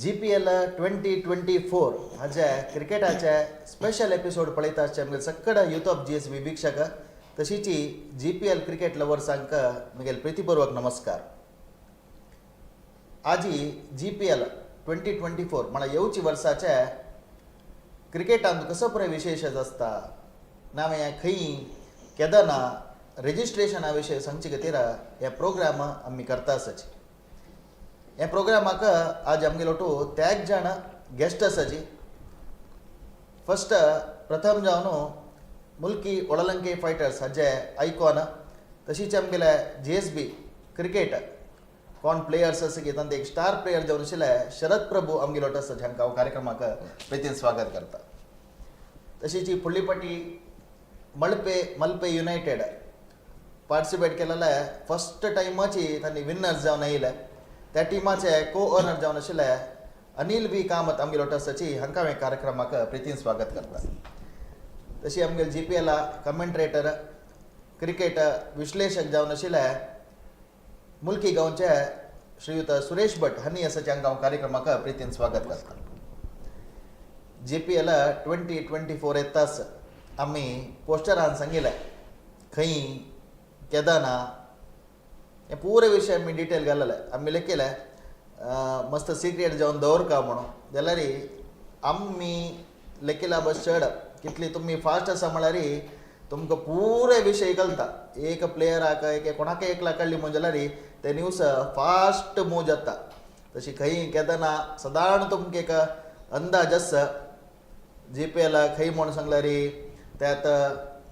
GPL 2024 हाचे क्रिकेटाचे special episode पळयता आसचे आमगे सक्कड यूथ ऑफ GSB वीक्षक तशीची GPL क्रिकेट लवर्सांक म्हगेल प्रितीपूर्वक नमस्कार. आजी GPL 2024 म्हणल्यार येवची वर्साचे क्रिकेटांत कसो पळय विशेश आसता नावे खंय केदना रेजिस्ट्रेशना विशयी सांगचे खातीर हे प्रोग्राम आमी करता आसाची. हे प्रोग्रामाक आज आमगेलो त्याग जाण गेस्ट आसाची. फर्स्ट प्रथम जावन मुल्की ओळलंके फायटर्स हाजे आयकॉन तशीच आमगेले GSB क्रिकेट कोण प्लेयर्स आसा की तांते एक स्टार प्लेयर जावन आशिल्ले शरद प्रभू आमगेलो आसा हांकां हांव कार्यक्रमाक प्रितीन स्वागत करता. तशीच फुडली फाटी मल्पे युनायटेड पार्टिसिपेट केलेले फर्स्ट टायमाची तांणी विनर्स जावन आयिल्ले त्या टिमाचे को ओनर जावन आशिल्ले अनिल V कामत आमगेलो आसाची हांकां हांवें कार्यक्रमाक प्रितीन स्वागत करता. तशी आमगेले GPL कमेंट्रेटर क्रिकेट विश्लेशक जावन आशिल्ले मुल्की गांवचे श्रीयुत सुरेश भट हांणी आसाचे हांकां हांव कार्यक्रमाक प्रितीन स्वागत करता. GPL 2024 येताच आमी पोस्टरान सांगिल्ले खंय केदाना हे पुरे विशय आमी डिटेल घालले आमी लेखिल्ले मस्त सिक्रेट जावन दवरका म्हणून जाल्यार आमी लेखिल्ला बस चड कितली तुमी फास्ट आसा म्हळ्यार तुमकां पुरे विशय कळटा. एक प्लेयराक एक कोणाकय एकला कळ्ळी म्हणजे जाल्यार ते न्यूज फास्ट मूव जाता. तशी खंय केदना सदारण तुमकां एक अंदाज आसा GPL खंय म्हूण सांगल्यार त्यात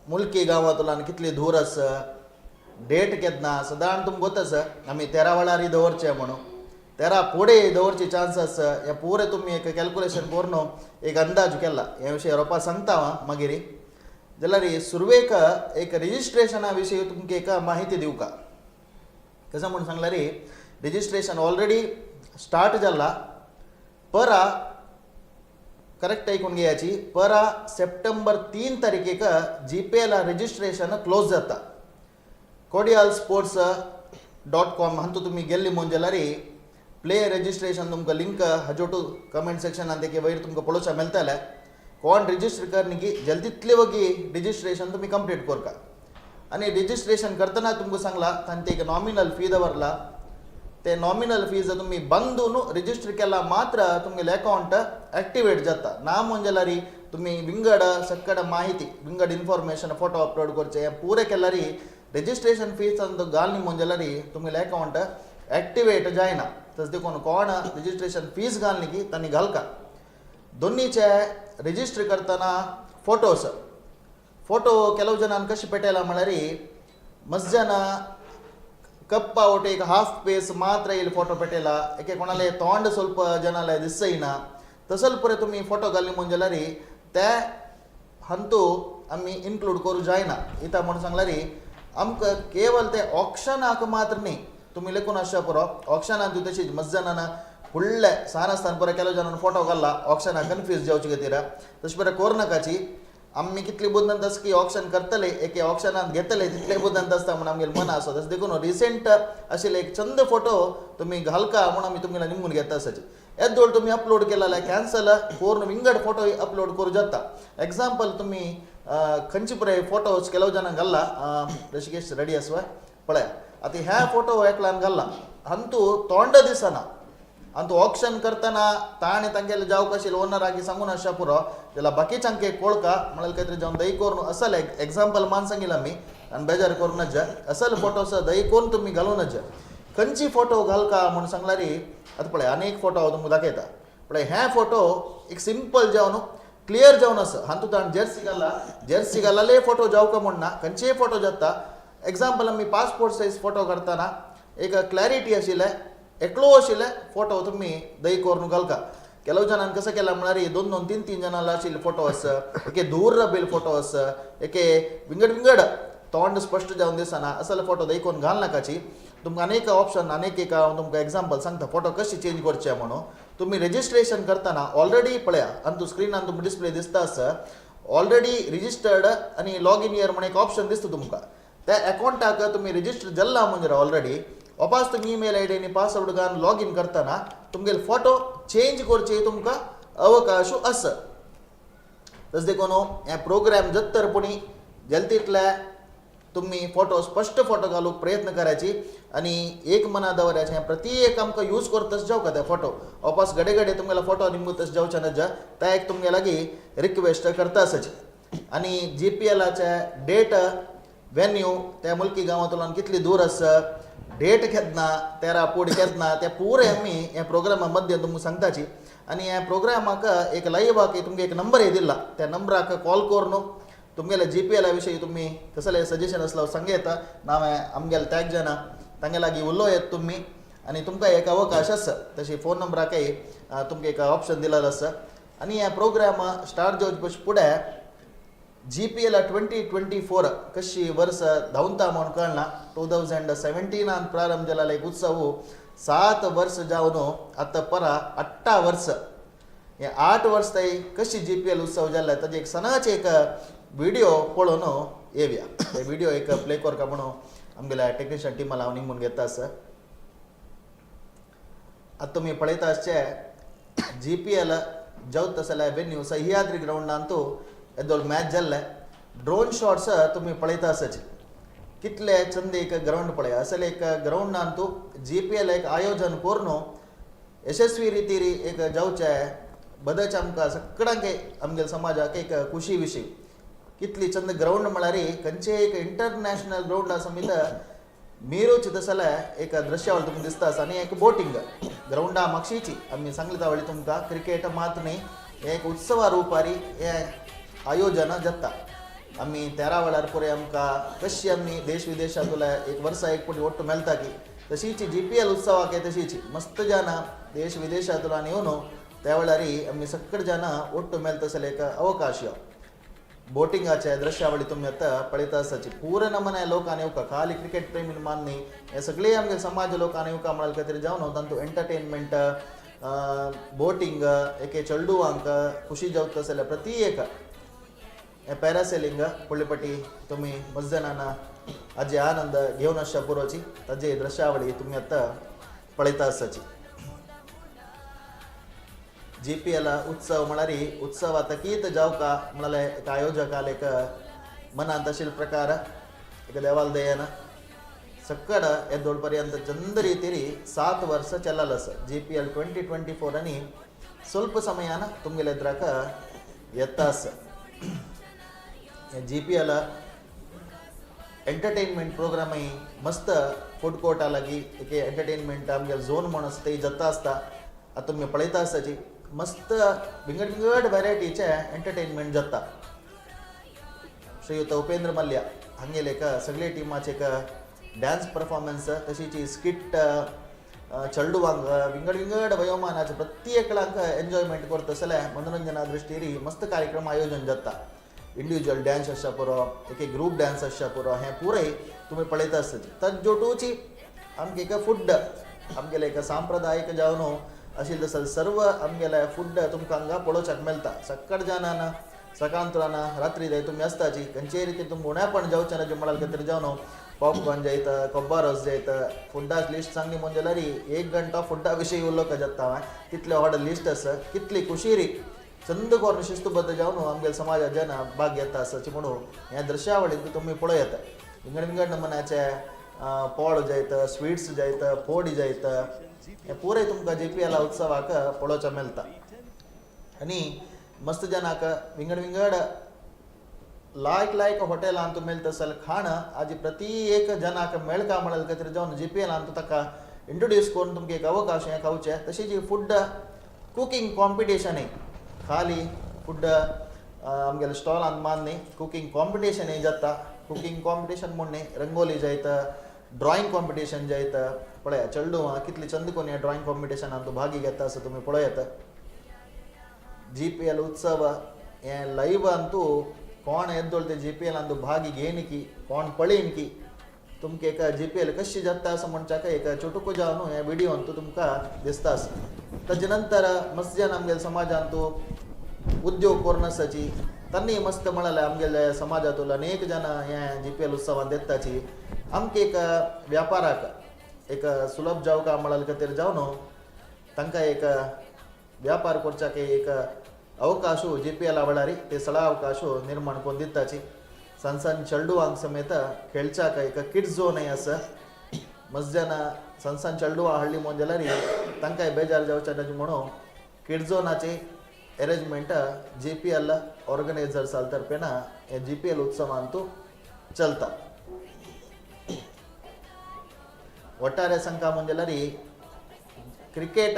मुल्की गांवांतल्यान कितली दूर आसा डेट केदना सदारण तुमकां गोत आसा आमी 13 वेळार दवरचे म्हणून 13 फुडें दवरची चान्स आसा हे पुरे तुमी एक कॅल्क्युलेशन करून एक अंदाज केला. हे विशय रोवपा सांगता हांव मागीर जाल्यार सुरवेक एक रेजिस्ट्रेशना विशयी तुमकां एक माहिती दिवका. कसं म्हणून सांगल्यार रेजिस्ट्रेशन ऑलरेडी स्टार्ट जाला परा करेक्ट ऐकून घेयाची परा सप्टेंबर 3 तारखेक GPL रेजिस्ट्रेशन क्लोज जाता. cordialsports.com हातूंत तुमी गेल्ली म्हणजे जाल्यार प्ले रेजिस्ट्रेशन तुमकां लिंक हाजोटू कमेंट सेक्शनान ते वयर तुमकां पळोवचा मेळटलें. कोण रेजिस्टर करनी की जल्दी तितले वगी रेजिस्ट्रेशन तुमी कंप्लीट करता आनी रेजिस्ट्रेशन करतना तुमकां सांगला तांणी एक नॉमिनल फी दवरला. ते नॉमिनल फीज तुमी बंदून रेजिस्टर केला मात्र तुमगेले अकाउंट एक्टिवेट जाता ना म्हणजे जाल्यार तुमी विंगड सक्कड माहिती विंगड इन्फॉर्मेशन फोटो अपलोड करचे हे पुरे केल्यार रेजिस्ट्रेशन फीज घालनी म्हणजे जाल्यार तुमगेले अकाउंट एक्टिवेट जायना. तस देखून कोण रेजिस्ट्रेशन फीज घालनी की तांणी घालका. दोनीचे रेजिस्टर करतना फोटो ಕೆಲವು ಜನ कशें पेटयला म्हळ्यार मस्त जन कप्प ಔಟ್ एक हाफ पेस मात्र येयले फोटो पेटयला एक कोणाले तोंड ಸ್ವಲ್ಪ जनाले दिसयना तसल पुरे तुमी फोटो घालनी म्हणजे जाल्यार ते हंतू आमी इन्क्लूड करूं जायना. इता म्हणून सांगल्यार आमकां केवल ते ऑक्शनाक मात्र न्ही तुमी लेखून आसच्या पुरो ऑक्शनाक तूं तशीच मस्त जनान फुडले सान आसतना पुरो केलो जनान फोटो घालला ऑक्शनाक कन्फ्यूज जावचे खातीर तशें पुरो करूं नाकाची. आमी कितली बुद्दंत आसा की ऑक्शन करतले एक ऑक्शनांत घेतले तितले बुद्दंत आसता म्हणून आमगेलें मन आसा. तशें देखून रिसेंट आशिल्ले एक चंद फोटो तुमी घालका म्हणून आमी तुमगेला निमून घेता आसाचे. येद दोळ तुमी अपलोड केला जाल्यार कॅन्सल करून विंगड फोटो अपलोड करूं जाता. एग्जाम्पल तुमी खंयचे पुरे फोटोज केलो जाणांक घाल्ला ऋषिकेश रेडी आसा पळय आतां ह्या फोटो एकल्यान घाल्ला हंतू तोंड दिसना अंतू ऑक्शन करतना ताणें तांगेले जावक आशिल्ले ओनराक सांगून आसच्या पुरो जाल्यार बाकीच्यांक कळका म्हळ्यार खंय तरी जावन दय करून असल एग्जाम्पल मान सांगिल्लें आमी आनी बेजार करूं नज असल फोटोस दय करून तुमी घालूं नज खंयची फोटो घालका म्हूण सांगल्यार आतां पळय आनी एक फोटो हांव तुमकां दाखयता पळय हे फोटो एक सिंपल जावन क्लियर जावन आसा हातूंत ताणें जर्सी घालले फोटो जावका म्हूण ना खंयचेय फोटो जाता. एग्जाम्पल आमी पासपोर्ट सायज फोटो काडटना एक क्लॅरिटी आशिल्ले एकलो आशिल्ले फोटो तुमी दय करून घालका. ಕೆಲವು ಜನ कसं केला म्हळ्यार 2-3 जनांला आशिल्ले फोटो आसा एके दूर राबिल्ले फोटो आसा एके विंगड तोंड स्पश्ट जावन दिसना असले फोटो दय करून घाल नाकाची. तुमकां अनेक ऑप्शन अनेक एक हांव तुमकां एग्जाम्पल सांगता फोटो कशी चेंज करचे म्हणून. तुमी रेजिस्ट्रेशन करतना ऑलरेडी पळया अंतू स्क्रिनान तुमकां डिस्प्ले दिसता आसा ऑलरेडी रिजिस्टर्ड आनी लॉग इन इयर म्हणून एक ऑप्शन दिसता तुमकां त्या अकाउंटाक तुमी रेजिस्टर जाल्ला म्हणजे ऑलरेडी वापस तुम्ही ईमेल आय डी आणि पासवर्ड घालून लॉग इन करताना तुमगेले फोटो चेंज करचे तुमका अवकाश आसा. तस देखून हे प्रोग्राम जत्तरपणी जलतीतल्या तुम्ही फोटो स्पष्ट फोटो घालूक प्रयत्न करायची आणि एक मना दवरायचे प्रति एक आमकां यूज करतच जाऊ का ते फोटो वापस घडे घडे तुमगेला फोटो निंबूतच जावचे ना जा त्या एक तुमगे लागी रिक्वेस्ट करता आसाची. आणि GPLचे डेट वेन्यू त्या मुलकी गांवांतल्यान कितली दूर आसा डेट केदना तेरा पूड केदना ते पुरे आमी ह्या प्रोग्रामा मध्य तुमकां सांगताची. आणि ह्या प्रोग्रामाक एक लाईव्ह आहा की तुमगे एक नंबर हे दिला त्या नंबराक कॉल करून तुमगेल्या GPL विशयी तुम्ही कसले सजेशन असलं सांगे येता नाव आमगेले त्याग जाणा तांगे लागीं उलो येत तुम्ही आणि तुमकां एक अवकाश आसा तशी फोन नंबराकय तुमकां एक ऑप्शन दिलेलो आसा. आणि ह्या प्रोग्राम स्टार्ट जावचे फुडें GPL 2024 कशी वर्स धांवता म्हणून कळना. 2017 प्रारंभ जाल्लो एक उत्सव 7 वर्स जावन आतां परा 8 वर्स हे 8 वर्स ताई कशी GPL उत्सव जाल्ला ताजे एक सनाचे एक व्हिडिओ पळोवन येवया. ते व्हिडिओ एक प्ले करता म्हणून आमगेल्या टेक्निशियन टीमाला हांव निमून घेता आसा. आतां तुमी पळयता आसचे GPL जावता जाल्यार वेन्यू सह्याद्री ग्राउंडांतू येदोळ मॅच जाल्ले ड्रोन शॉट्स तुमी पळयता आसाचे कितले चंद एक ग्राउंड पळय असले एक ग्राउंडांतू GPL एक आयोजन करून यशस्वी रितीरी एक जावचे बदच आमकां सगळ्यांक आमगेल्या समाजाक एक खुशी विशीं कितली चंद ग्राउंड म्हळ्यार खंयचे एक इंटरनॅशनल ग्राउंड आसा मीत मीरू चितसले एक दृश्यावळ तुमकां दिसता आसा. आनी एक बोटींग ग्राउंडा म्हापशेची आमी सांगली तावळी तुमकां क्रिकेट मात न्ही एक उत्सवा रुपारी हे आयोजन जाता. आमी 13 वेळार पळय आमकां कशी आमी देश विदेशांतल्या एक वर्सा एक पटी ओट्ट मेळटा की तशीची GPL उत्सवाक तशीची मस्त जाना देश विदेशांतल्यान येवन त्या वेळार आमी सगळे जाना ओट्ट मेळटा असले एक अवकाश बोटिंगाचे दृश्यावळी तुम्ही आता पळयता आसाची. पूर्ण नमने लोकांनी येवका खाली क्रिकेट प्रेमी मान न्ही हे सगळे आमगे समाज लोकांनी येवका म्हळ्यार खातीर जावन तांतू एंटरटेनमेंट बोटिंग एके चेडूवांक खुशी जावता जाल्यार प्रति एक हे पॅरासेलिंग पळयपटी तुमी मजनान हाजे आनंद घेवन आसच्या पुरोची ताजे दृश्यावळी तुमी आतां पळयता आसाची. GPL उत्सव म्हळ्यार उत्सव आतां कितें जावका म्हळ्यार एक आयोजकाल एक मनांत आशिल्ले प्रकार एक देवाल दयेन सकड येदोळ पर्यंत चंद रितीरी 7 वर्स चल्लेलो आसा. GPL 2024 आनी ಸ್ವಲ್ಪ ಸಮಯಾನ तुमगेले एद्राक येता आसा. GPL एंटरटेनमेंट प्रोग्रामय मस्त फूड कोर्टा लागीं एक एंटरटेनमेंट आमगे झोन म्हूण आसा थंय जाता आसता. आतां तुमी पळयता आसाची मस्त विंगड विंगड व्हरायटीचे एंटरटेनमेंट जाता. श्रीयुत उपेंद्र मल्ल्या हांगेले एक सगळे टिमाचे एक डान्स परफॉर्मन्स तशीच स्किट चेडूवांक विंगड विंगड वयोमानाचे प्रत्येकांक एन्जॉयमेंट करता जाल्यार मनोरंजना दृश्टीरी मस्त कार्यक्रम आयोजन जाता. इंडिविज्युअल डान्स आसच्या पुरो एक ग्रूप डान्स आसच्या पुरो हें पुरय तुमी पळयता आसतली. ताजे जोटूची आमगे एक फूड आमगेले एक सांप्रदायिक जावन आशिल्ले सर्व आमगेले फूड तुमकां हांगा पळोवच्याक मेळटा. सक्कड जाणान सकाळंतल्यान रात्री जाय तुमी आसताची खंयचे रितीन तुमी उणेपण जावचें ना जे म्हळ्यार खातीर जावन पॉपकॉर्न जायत कोब्बा रस जायत फुड्डाची लिस्ट सांगली म्हणजे जाल्यार 1 घंटा फुड्डा विशयी उलोवपाक जाता. तितले व्हड लिस्ट आसा कितली खुशी चंद करून शिस्तबद्ध जावन आमगेल्या समाजात जन भाग घेता आसाची म्हणून ह्या दृश्यावळींत तुमी पळयता विंगड विंगड नमुन्याचे पोळ जायत स्वीट्स जायत फोडी जायत हे पुरे तुमकां GPL उत्सवाक पळोवचें मेळटा. आनी मस्त जनाक विंगड विंगड लायक हॉटेलांत मेळटा जाल्यार खाण हाजी प्रति एक जनाक मेळका म्हळ्यार खातीर जावन GPLांत ताका इंट्रोड्यूस करून तुमकां एक अवकाश हें खावचें. तशीच फूड कुकींग कॉम्पिटिशनय खाली फूड आमगेल्या स्टॉलांत मान न्ही कुकींग कॉम्पिटिशनय जाता. कुकींग कॉम्पिटिशन म्हूण न्ही रंगोली जायत ड्रॉइंग कॉम्पिटिशन जायत पळया चेडूं कितली चंद कोण ह्या ड्रॉइंग कॉम्पिटिशनांत भागी घेता असो तुमी पळयत. GPL उत्सव हें लायव्ह अंतू कोण येदोळ ते GPLांत भागी घेयन की कोण पळयन की तुमकां एक GPL कशी जाता असो म्हणच्याक एक चुटुको जावन हे व्हिडिओंत तुमकां दिसता आसा. ताजे नंतर मस्त जन आमगेल्या समाजांत उद्योग करून आसाची तांणी मस्त म्हळ्यार आमगेल्या समाजांतून अनेक जन हे GPL उत्सवांत येताची. आमकां एक व्यापाराक एक सुलभ जाव का मळाल खातीर जावन तांकां एक व्यापार करच्याक एक अवकाश GPL आवडारी ते सगळा अवकाश निर्माण करून दिताची सनसन चेडूवांक समेत खेळच्याक एक किड्स झोनय आसा मस्जन सनसन चेडूवा हळ्ळी मोन जाल्यार तांकांय बेजार जावचे न्हय म्हणून किड्स झोनाची अरेंजमेंट GPL ऑर्गनायझर्सां तर्फेन हे GPL उत्सवांतू चलता ಒಟ್ಟಾರೆ ಸಂಖ್ಯಾ ಮುಂಜಾನೆ क्रिकेट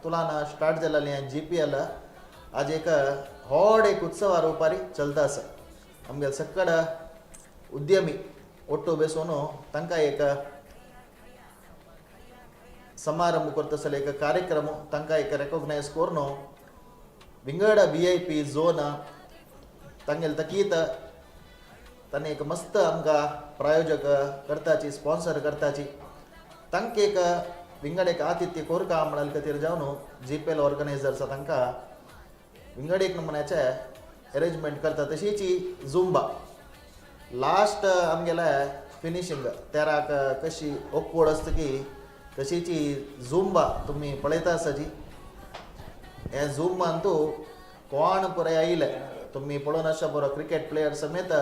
तुलान स्टार्ट जाल्ली GPL आज एक व्हड एक उत्सव रुपारी चलता आसा आमगे सकड उद्यमी ಒಟ್ಟು बेसून तांकां एक समारंभ करता एक कार्यक्रम तांकां एक रेकॉग्नायज करून विंगड VIP झोन तांगेल तकीत ताणें एक मस्त आमकां प्रायोजक करताची स्पॉन्सर करताची तांकां एक विंगड एक आतिथ्य कोरका म्हणल्या खातीर जावन GPL ऑर्गनायझर्स तांकां विंगड एक नमुन्याचे अरेंजमेंट करता तशीच झुंबा लास्ट आमगेल्या फिनिशिंग तेराक कशी ओकवड आसता की तशीच झुंबा तुमी पळयता आसा जी हे झुंबांतू कोण पुराय आयले तुमी पळोवन आसा बरो क्रिकेट प्लेयर समेत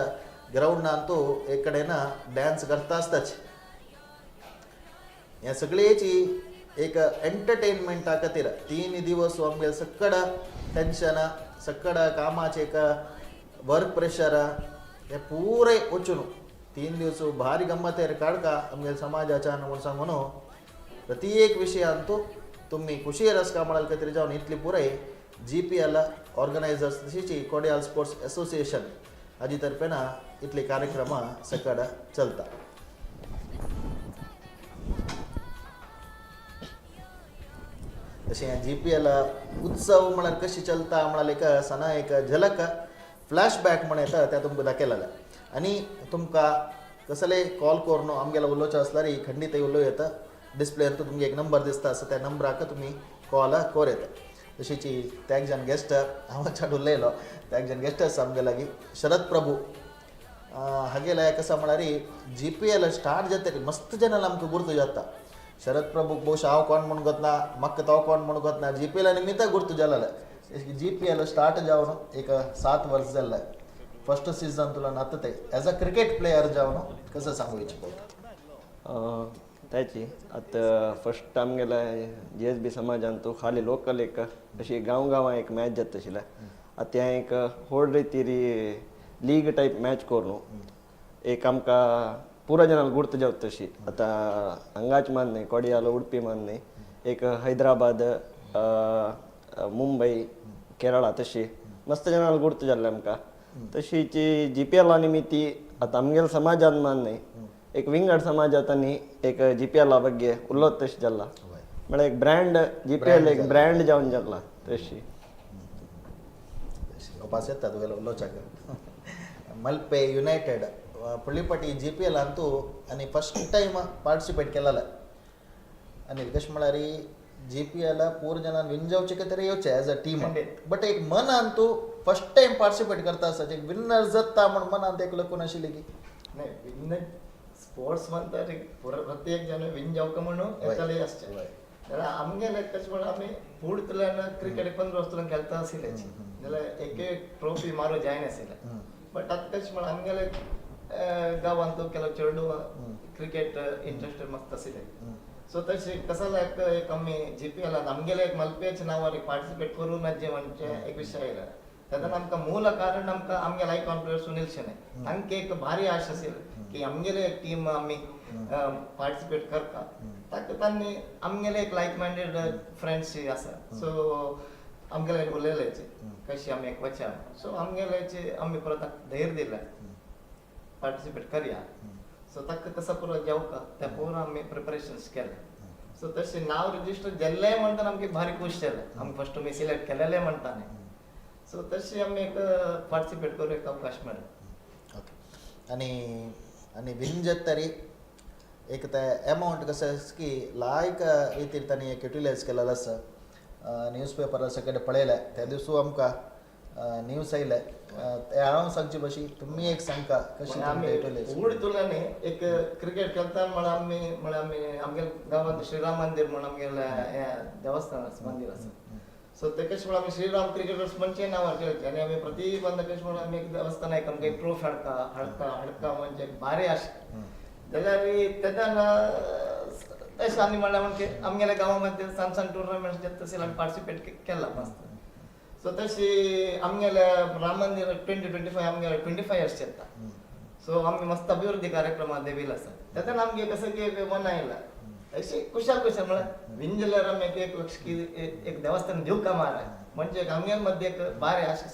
ग्राउंडांतू एक कडेन डान्स करता आसताच ह्या सगळेची एक एंटरटेनमेंटा खातीर 3 दिवस आमगे सकड टेंशन सकड कामाचे एक वर्क प्रेशर हे पुरे वचून 3 दिवस भारी गम्मतेर काडका आमगे समाजाच्या म्हणून सांगून प्रत्येक विशयांतू तुम्ही खुशी रसका म्हणाल खातीर जावन इतली पुराय GPL organisers तशीची Kodiyal sports association हाजी तर्फेन इतले कार्यक्रम सकड चलता तशें GPL उत्सव म्हळ्यार कशी चलता म्हळ्यार एक सना एक झलक फ्लॅशबॅक म्हण येता त्या तुमकां दाखयलेलें आनी तुमकां कसले कॉल करून आमगेला उलोवचें आसल्यार खंडीत उलोव येता डिस्प्लेर तुमकां एक नंबर दिसता आसा त्या नंबराक तुमी कॉल कोर येता तशीच त्या एक जन गेस्ट हांव चड उलयलो त्या एक जन गेस्ट आसा आमगे लागीं शरद प्रभू हागेले कसा म्हळ्यार GPL स्टार्ट जातकीर मस्त जनाल आमकां गुर्तू जाता शरद प्रभूक बहुशः हांव कोण म्हूण गोतना म्हाका तो कोण म्हूण गोतना GPL निमित्त गुर्तू जालेले GPL स्टार्ट जावन एक 7 वर्स जाल्ले फर्स्ट सीझन तुला नात ते एज अ क्रिकेट प्लेयर जावन कसं सांगू इच्छिता त्याची आता फर्स्ट आमगेला GSB समाजान तो खाली लोकल एक अशी गांव एक मॅच जाता आशिल्ले आता त्या एक व्हड रितीर लीग टाईप मॅच करून एक आमकां पुरा जनाल गुर्त जावत तशी आता हांगाच मान न्ही कोडियाल उडपी मान न्ही एक हैदराबाद मुंबई केरळा तशी मस्त जनाल गुर्त जाल्ले आमकां तशीच GPL निमित्ती आता आमगेल समाजान मान न्ही एक विंगड समाजात आनी एक GPL बग्गे उलोवप तशें जाल्ला म्हळ्यार एक ब्रँड GPL एक ब्रँड जावन जाल्ला तशी वापस येता तुगेलो उलोवच्याक मल्पे युनायटेड पुळीपटी GPL अंतू आनी फर्स्ट टाइम पार्टिसिपेट केलेले आनी कशें म्हळ्यार GPL पूर जनान विन जावचे खातीर येवचे एज अ टीम बट एक मन अंतू फर्स्ट टाइम पार्टिसिपेट करता आसा एक विन्नर जाता म्हण मनांत एक लकून आशिल्ली की नाही विन स्पोर्ट्स म्हणतात प्रत्येक जण विन जावका म्हणून येताले आसचे जाल्यार आमगेले कशें म्हळ्यार आमी फुडतल्यान क्रिकेट 15 वर्सांतल्यान खेळता आशिल्ले जाल्यार एक ट्रॉफी मारो जायनाशिल्ले बट आतां कशें म्हळ्यार आमगेले गांवांत केलो चेडू क्रिकेट इंट्रस्टेड मस्त आशिल्ले सो तशें कसा लायक एक आमी GPL आमगेले एक मल्पेच्या नांवार पार्टिसिपेट करूं नजे म्हणजे एक विशय आयला तातूंत आमकां मूल कारण आमकां आमगे लायक प्लेयर सुनील शेणे तांकां एक भारी आश आशिल्ली की आमगेले एक टीम आमी पार्टिसिपेट करता ताका तांणी आमगेले एक लायक मायंडेड फ्रेंड्स आसा सो आमगेले उलयलेचे कशी आमी एक वचा सो आमगेले आमी परत धैर्य दिलें पार्टिसिपेट करया सो ताका तसा पुरो जावका त्या पुरो आमी प्रिपरेशन्स केले सो तशें नांव रजिस्टर जाल्लें म्हणटा आमकां भारी खूश जालें आमी फर्स्ट तुमी सिलेक्ट केलेलें म्हणटाले सो तशें आमी एक पार्टिसिपेट करूं एक अवकाश मेळ्ळो ओके आनी विन जाता तरी एक ते अमावंट कसो आसा की लायक रितीर तांणी एक युटिलायज केलेलो आसा न्यूज पेपरा सकट पळयले त्या दिसू आमकां न्यूज आयले हांव सांगचे भाशी तुम्ही एक सांगता कशी आम्ही फूड तुलाने एक क्रिकेट खेळता म्हणून आम्ही आमगे गावात श्रीराम मंदिर म्हणून आमगे देवस्थान मंदिर आसा सो ते कशें म्हणून आमी श्रीराम क्रिकेटर्स म्हणचे नांवार खेळचे आनी आमी प्रतिबंध कशें म्हणून आमी एक देवस्थान एक आमकां एक ट्रोफी हाडका म्हणजे भारी आसता जाल्यार तेन्ना अशें आमी म्हणल्यार म्हणजे आमगेल्या गांवांमध्ये सान टुर्नामेंट्स जे तशें आमी पार्टिसिपेट केला मस्त सो तशी आमगेल्या राम मंदिर 2025 आमगे 25 इयर्स चलता सो आमी मस्त अभिवृद्धी कार्यक्रमात देवील आसा तेन्ना आमगे कसं की एक मन आयला अशी कुशाल म्हळ्यार विंजल्यार आमी एक लक्ष की एक देवस्थान दिवं का म्हाराज म्हणजे आमगेमध्ये एक बारे आशा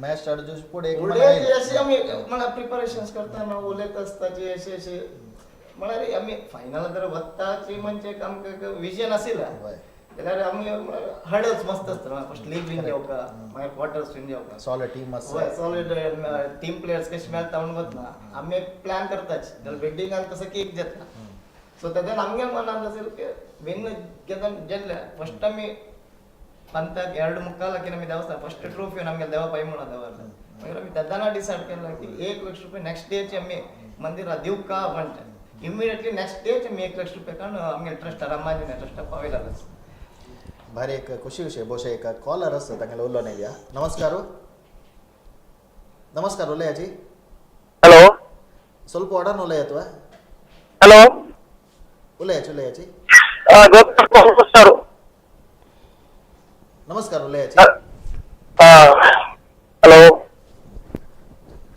मॅच स्टार्ट दिवस पुढे एक फुडें अशी आमी म्हळ्यार प्रिपरेशन्स करता उलयत आसताची अशी म्हळ्यार आमी फायनल जर वताची म्हणजे आमकां एक विजन आशिल्ला जाल्यार आमी हडल्स मस्त आसता फर्स्ट लीग विन जेवका मागीर क्वार्टर्स विन जेवका सॉलिड टीम आसा सॉलिड टीम प्लेयर्स कशे मेळटा म्हणून वतना आमी एक प्लॅन करताच जाल्यार बिल्डिंगान कसं केक जाता सो तेन्ना आमगे मनांत असेल की विन केन्ना जेल्ले फर्स्ट आमी पंताक 2 मुक्काल की आमी देवस्थान फर्स्ट ट्रॉफी आमगे देवा पाय म्हणून दवरला मागीर आमी तेन्ना डिसायड केला की 1 लाख रुपया नेक्स्ट डेची आमी मंदिरात दिवं का म्हणटा इमिडिएटली नेक्स्ट डेच आमी 1 लाख रुपया काडून आमगे ट्रस्ट रामाजी ट्रस्ट पावयला भारी एक ಖುಷಿ ವಿಷಯ ಬಹುಶಃ एक ಕಾಲರ್ असतं तांगेलो उलोवन येया नमस्कार उलयाची ಹಲೋ ಸ್ವಲ್ಪ ಒಡನ್ ಉಲಯತ್ವಾ ಹಲೋ उलयाची ಸರ್ नमस्कार उलयाची हॅलो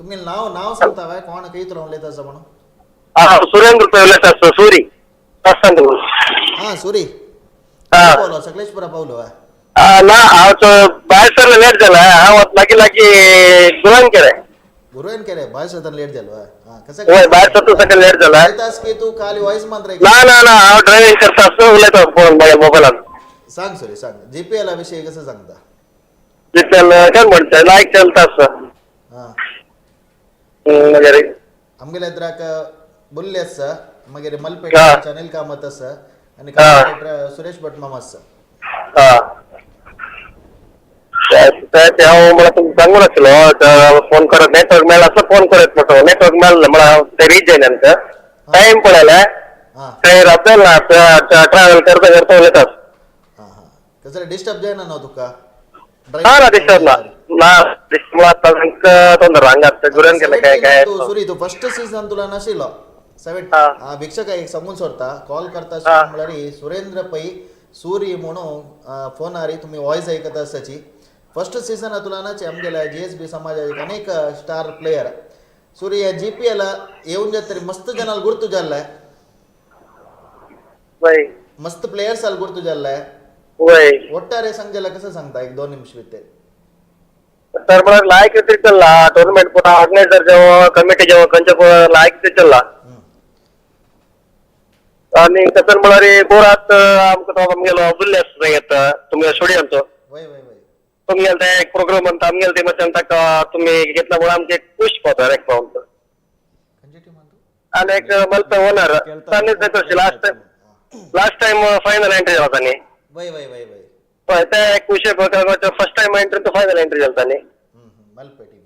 तुम्ही नाव सांगता काय कोण काही तर उलयता असं म्हणून सुरेंद्र उलयता सर सूरी हा सुरी हा. पावलो सकलेशपुरा पावलो ना हांव भायर सरला लेट जाला हांव लागीं गुरान केले गुरुवेन केले भायर सतन लेट जालो हा कसं होय भायर सरता सकल लेट जाला येतास की तू खाली वॉइस मात्र ना हांव ड्रायव्हिंग करता आसतना उलयता फोन मोबायलान सांग सुरी सांग जीपीएल विषयी कसं सांगता जितल काय म्हणटा लायक चलता आसता हा मागीर आमगेल्या इतराक बुल्ले आसा मागीर हा. मलपेट अनिल कामत आसा आणि सुरेश भट मामा आसा हांव म्हळ्यार तुमकां सांगून आसलो फोन करत नेटवर्क मेळ्ळा आसलो फोन करत म्हणटा नेटवर्क मेळ्ळें म्हळ्यार ते रीच जायना आमकां टायम पळयले हा थंय रावतले ट्रॅव्हल करता करता उलयता हा हा कसं डिस्टर्ब जायना न्हू तुका ना डिस्टर्ब ना डिस्टर्ब तांकां तोंदर हांगा गुरान केलें काय सुरी तू फर्स्ट सीझन तुला नाशिलो भिक्षक एक सांगून सोडता कॉल करता म्हळ्यार सुरेंद्र पै सूरी म्हणून फोनार तुम्ही वॉइस ऐकता आसाची फर्स्ट सीझन तुला ना आमगेल्या जीएसबी समाजाचे अनेक स्टार प्लेयर सूरी या जीपीएल येऊन जात तरी मस्त जनाल गुर्तु जाल्लाय मस्त प्लेयर्स ಅಲ್ಲಿ ಗುರ್ತು ಜಾಲ್ಲಾय ಒಟ್ಟಾರೆ ಸಂಜೆಲ್ಲ कसं सांगता एक 2 ನಿಮಿಷ ಬಿತ್ತೆ तर मला लायक तिरकल्ला टूर्नामेंट पुरा ऑर्गनायझर जेव्हा कमिटी जेव्हा खंयच्या लायक तिरकल्ला आणि कसं म्हळ्यार बोरात आमकां तो आमगेलो बुल्ले आसता येता तुमगे स्टुडियंटचो वय वय वय तुमगेलो ते एक प्रोग्राम म्हणटा आमगेलो ते मातशें ताका तुमी घेतला म्हणून आमचे एक पुश पावता एक पावंत खंयची टीम म्हणतो आणि एक मल्पे ओनर तांणी तशी लास्ट टाइम फायनल एंट्री जाला तांणी वय वय वय वय पळय ते एक विषय फर्स्ट टाइम एंट्री तो फायनल एंट्री जाला तांणी मलपेटी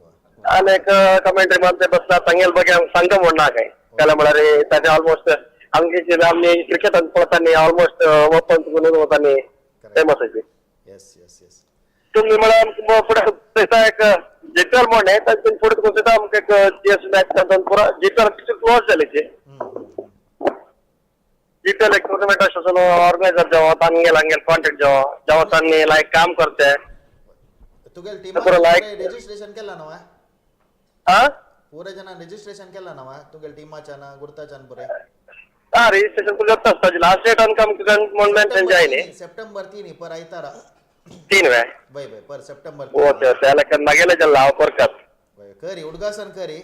आणि एक कमेंट्री मध्ये बसला सांगेल बघा सांगता म्हणणार काय त्याला म्हणाले ताचे ऑलमोस्ट आमगे आम्ही क्रिकेटान पळताना ऑलमोस्ट ओपन करून वतानी फेमस आसा यस यस यस तुम्ही म्हळ्यार फुडें एक जितल म्हणणे तातून फुडें तुका सुद्दां आमकां एक जीएस मॅच पुरा जितल क्लोज जालीची जितल एक टूर्नामेंट आसता ऑर्गनायझर जेव्हा तांगेल कॉन्टॅक्ट जेव्हा तांणी लायक काम करते तुगेल टीम रजिस्ट्रेशन केला नवा हा पूरे जना रजिस्ट्रेशन केला नवा तुगेल टीमाच्या ना गुर्ताच्या पुरे हा रजिस्ट्रेशन तुझ्या आसता लास्ट डेट आमकां मेंशन जायनी सप्टेंबर 3 पर आयतारा 3 वे वय वय पर सप्टेंबर ओके त्याला मागेले जल्ला हांव करतात वय करी उडगासन करी